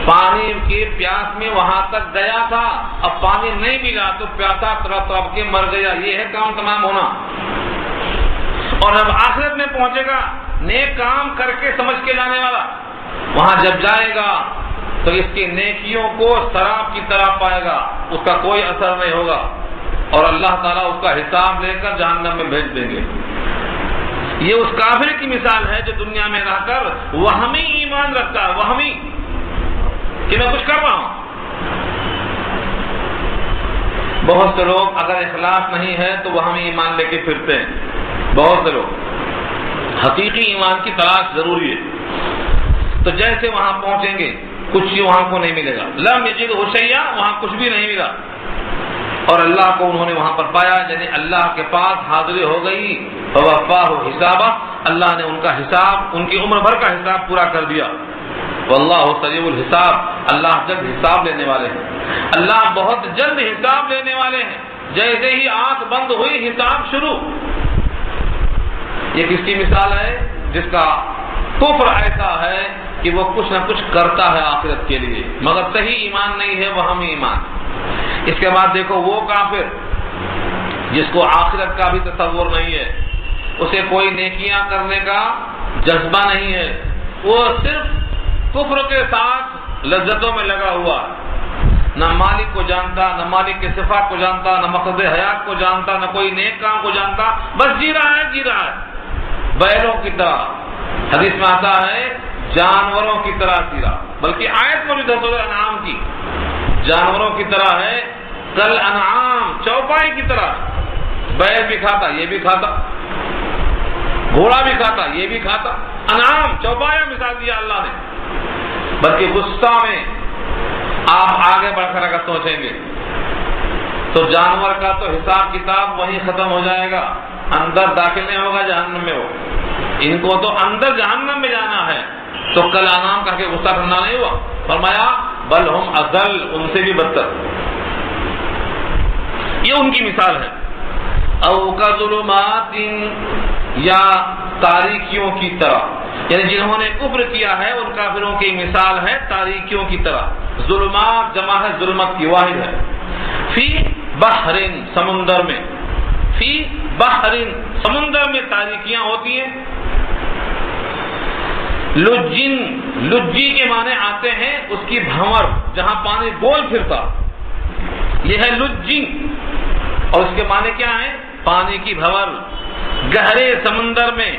پانی کی پیاس میں وہاں تک گیا تھا، اب پانی نہیں ملا تو پیاسا تڑپ کے مر گیا. یہ ہے کام تمام ہونا. اور جب آخرت میں پہنچے گا نیک کام کر کے سمجھ کے جانے والا، وہاں جب جائے گا تو اس کی نیکیوں کو سراب کی طرح پائے گا، اس کا کوئی اثر نہیں ہوگا، اور اللہ تعالیٰ اس کا حساب لے کر جہنم میں بھیج دیں گے. یہ اس کافر کی مثال ہے جو دنیا میں رہ کر وہمی ایمان رکھتا ہے، وہمی کہ میں کچھ کر رہا ہوں. بہت سے لوگ اگر اخلاص نہیں ہے تو وہمی ایمان لے کے پھرتے ہیں. بہت سے لوگ، حقیقی ایمان کی تلاش ضروری ہے. تو جیسے وہاں پہنچیں گے کچھ ہی وہاں کو نہیں ملے گا. لم یجدہ شیئا وہاں کچھ بھی نہیں ملا، اور اللہ کو انہوں نے وہاں پر پایا، یعنی اللہ کے پاس حاضری ہو گئی. فوفاہ حسابہ اللہ نے ان کا حساب، ان کی عمر بھر کا حساب پورا کر دیا. واللہ سریع الحساب اللہ جلد حساب لینے والے ہیں. اللہ بہت جلد حساب لینے والے ہیں. جیسے ہی آنکھ بند ہوئی حساب شروع. یہ کس کی مثال ہے؟ جس کا کفر ایسا ہے کہ وہ کچھ نہ کچھ کرتا ہے آخرت کے لیے، مگر صحیح ایمان نہیں ہے، وہ ہم ایمان. اس کے بعد دیکھو وہ کافر جس کو آخرت کا بھی تصور نہیں ہے، اسے کوئی نیکیاں کرنے کا جذبہ نہیں ہے، وہ صرف کفر کے ساتھ لذتوں میں لگا ہوا، نہ مالک کو جانتا، نہ مالک کے صفات کو جانتا، نہ مقصد حیات کو جانتا، نہ کوئی نیک کام کو جانتا، بس جی رہا ہے بیلوں کی طرح. حدیث میں آتا ہے جانوروں کی طرح جی رہا، بلکہ آیت موجود ہے سورہ انعام کی، جانوروں کی طرح ہے. کل انعام چوپائی کی طرح، بیل بھی کھاتا یہ بھی کھاتا، گھوڑا بھی کھاتا یہ بھی کھاتا. انعام چوپایا مثال دیا اللہ نے. بلکہ غصہ میں آپ آگے بڑھ کر اگر سوچیں گے تو جانور کا تو حساب کتاب وہیں ختم ہو جائے گا، اندر داخل نہیں ہوگا جہنم میں. وہ ان کو تو اندر جہنم میں جانا ہے. تو کل انعام کہہ کے غصہ ٹھنڈا نہیں ہوا، فرمایا بل ہم اضل، ان سے بھی بدتر. یہ ان کی مثال ہے. او کظلمات، یا تاریکیوں کی طرح، یعنی جنہوں نے کفر کیا ہے ان کافروں کی مثال ہے تاریکیوں کی طرح. ظلمات جمع ہے ظلمت کی، واحد ہے. فی بحر سمندر میں، فی بحر سمندر میں تاریکیاں ہوتی ہیں. لجن، لجی کے معنی آتے ہیں اس کی بھنور، جہاں پانی گول پھرتا، یہ ہے لجی. اور اس کے معنی کیا ہے؟ پانی کی بھنور. گہرے سمندر میں،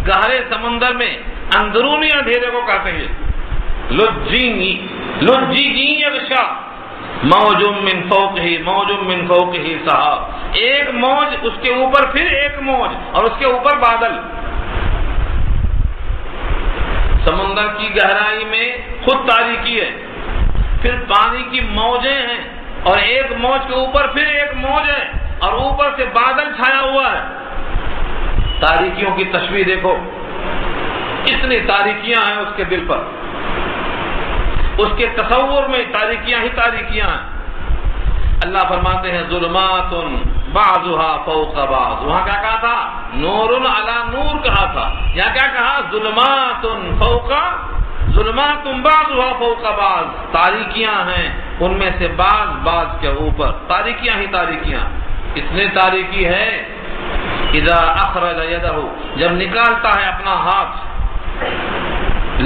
گہرے سمندر میں اندرونی اندھیرے کو کہتے ہیں لجینی. لجی یغشا موج من فوقہ، موج من فوقہ سحاب، ایک موج اس کے اوپر پھر ایک موج اور اس کے اوپر بادل. سمندر کی گہرائی میں خود تاریکی ہے، پھر پانی کی موجیں ہیں، اور ایک موج کے اوپر پھر ایک موج ہے، اور اوپر سے بادل چھایا ہوا ہے. تاریکیوں کی تشبیہ دیکھو، اتنی تاریکیاں ہیں اس کے دل پر، اس کے تصور میں تاریکیاں ہی تاریکیاں ہیں۔ اللہ فرماتے ہیں ظلمات بعضها فوق بعض، وہاں کیا کہا تھا؟ نور علی نور کہا تھا، یہاں کیا کہا؟ ظلمات فوق ظلمات بعضها فوق بعض، تاریکیاں ہیں ان میں سے بعض بعض کے اوپر، تاریکیاں ہی تاریکیاں۔ اتنی تاریکی ہے اذا اخرج یدہ، جب نکالتا ہے اپنا ہاتھ،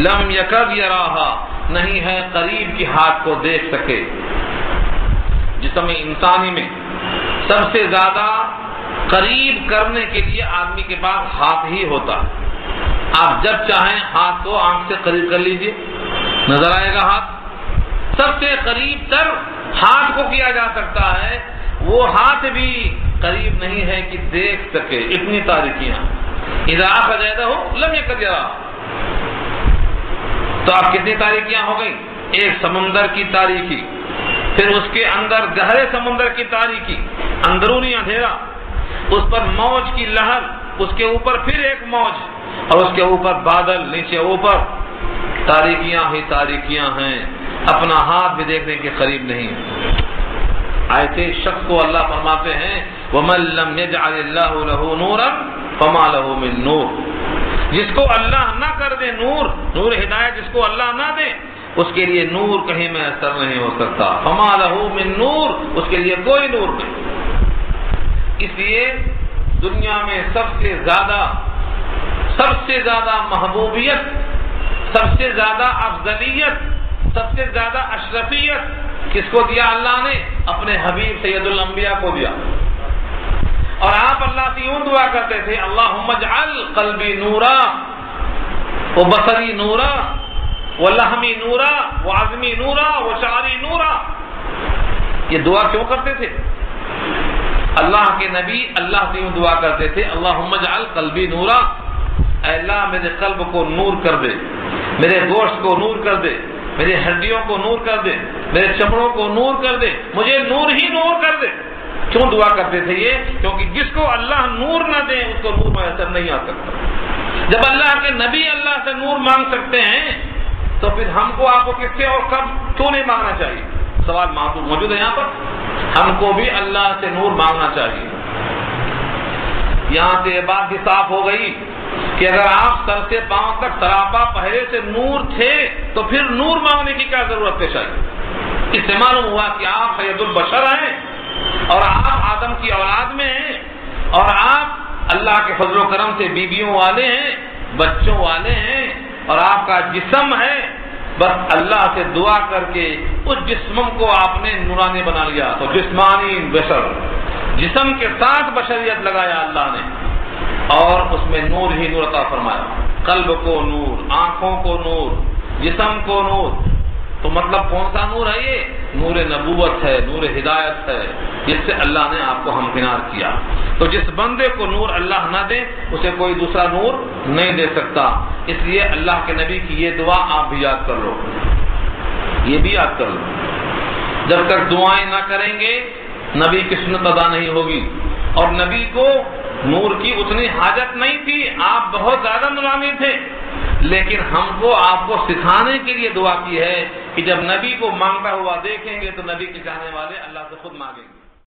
لم یکد یراہا، نہیں ہے قریب کی ہاتھ کو دیکھ سکے۔ جسم انسانی میں سب سے زیادہ قریب کرنے کے لیے آدمی کے پاس ہاتھ ہی ہوتا ہے۔ آپ جب چاہیں ہاتھ کو آنکھ سے قریب کر لیجئے، نظر آئے گا ہاتھ۔ سب سے قریب تر ہاتھ کو کیا جا سکتا ہے، وہ ہاتھ بھی قریب نہیں ہے کہ دیکھ سکے، اتنی تاریکیاں۔ اذا اخرج یدہ لم یکد یراہا، تو اب کتنی تاریکیاں ہو گئی؟ ایک سمندر کی تاریکی، پھر اس کے اندر گہرے سمندر کی تاریکی، اندرونی اندھیرا، اس پر موج کی لہر، اس کے اوپر پھر ایک موج، اور اس کے اوپر بادل، نیچے اوپر، تاریکیاں ہی تاریکیاں ہیں، اپنا ہاتھ بھی دیکھنے کے قریب نہیں۔ آیت شخص کو اللہ فرماتے ہیں وَمَن لَّمْ يَجْعَلِ اللَّهُ لَهُ نُورًا فَمَا لَهُ مِن نُور، جس کو اللہ نہ کر دے نور ہدایت، جس کو اللہ نہ دے اس کے لیے نور کہیں میں اثر نہیں ہو سکتا۔ فما لہ من نور، اس کے لیے کوئی نور نہیں۔ اس لیے دنیا میں سب سے زیادہ محبوبیت، سب سے زیادہ افضلیت، سب سے زیادہ اشرفیت کس کو دیا اللہ نے؟ اپنے حبیب سید الانبیاء کو دیا۔ اور آپ اللہ سے یوں دعا کرتے تھے اللہم اجعل قلبی نورا وبصری نورا وَلَحْمِ نورا وَعَظْمِ نورا وَشَعْرِ نورا۔ یہ دعا کیوں کرتے تھے؟ اللہ کے نبی اللہ سے یوں دعا کرتے تھے اللہم اجعل قلبی نورا، اے اللہ میرے قلب کو نور کر دے، میرے گوشت کو نور کر دے، میری ہڈیوں کو نور کر دے، میرے چمڑوں کو نور کر دے، مجھے نور ہی نور کر دے۔ کیوں دعا کرتے تھے یہ؟ کیونکہ جس کو اللہ نور نہ دے اس کو نور میسر نہیں آ سکتا۔ جب اللہ کے نبی اللہ سے نور مانگ سکتے ہیں تو پھر ہم کو آپ کو کس سے اور کب کیوں نہیں مانگنا چاہیے؟ سوال موجود ہے یہاں پر، ہم کو بھی اللہ سے نور مانگنا چاہیے۔ یہاں سے یہ بات بھی صاف ہو گئی کہ اگر آپ سر سے پاؤں تک سراپا پہلے سے نور تھے تو پھر نور مانگنے کی کیا ضرورت پیش آئی؟ اس سے معلوم ہوا کہ آپ سید البشر ہیں اور آپ آدم کی اولاد میں ہیں اور آپ اللہ کے فضل و کرم سے بیویوں والے ہیں، بچوں والے ہیں، اور آپ کا جسم ہے، بس اللہ سے دعا کر کے اس جسم کو آپ نے نورانی بنا لیا۔ تو جسمانی بشر، جسم کے ساتھ بشریت لگایا اللہ نے اور اس میں نور ہی نور عطا فرمایا، قلب کو نور، آنکھوں کو نور، جسم کو نور۔ تو مطلب کون سا نور ہے یہ؟ نور نبوت ہے، نور ہدایت ہے، جس سے اللہ نے آپ کو ہمکنار کیا۔ تو جس بندے کو نور اللہ نہ دے اسے کوئی دوسرا نور نہیں دے سکتا۔ اس لیے اللہ کے نبی کی یہ دعا آپ بھی یاد کر لو، یہ بھی یاد کر لو۔ جب تک دعائیں نہ کریں گے نبی کی سنت ادا نہیں ہوگی، اور نبی کو نور کی اتنی حاجت نہیں تھی، آپ بہت زیادہ نورانی تھے، لیکن ہم کو آپ کو سکھانے کے لیے دعا کی ہے کہ جب نبی کو مانگتا ہوا دیکھیں گے تو نبی کے چاہنے والے اللہ سے خود مانگیں گے۔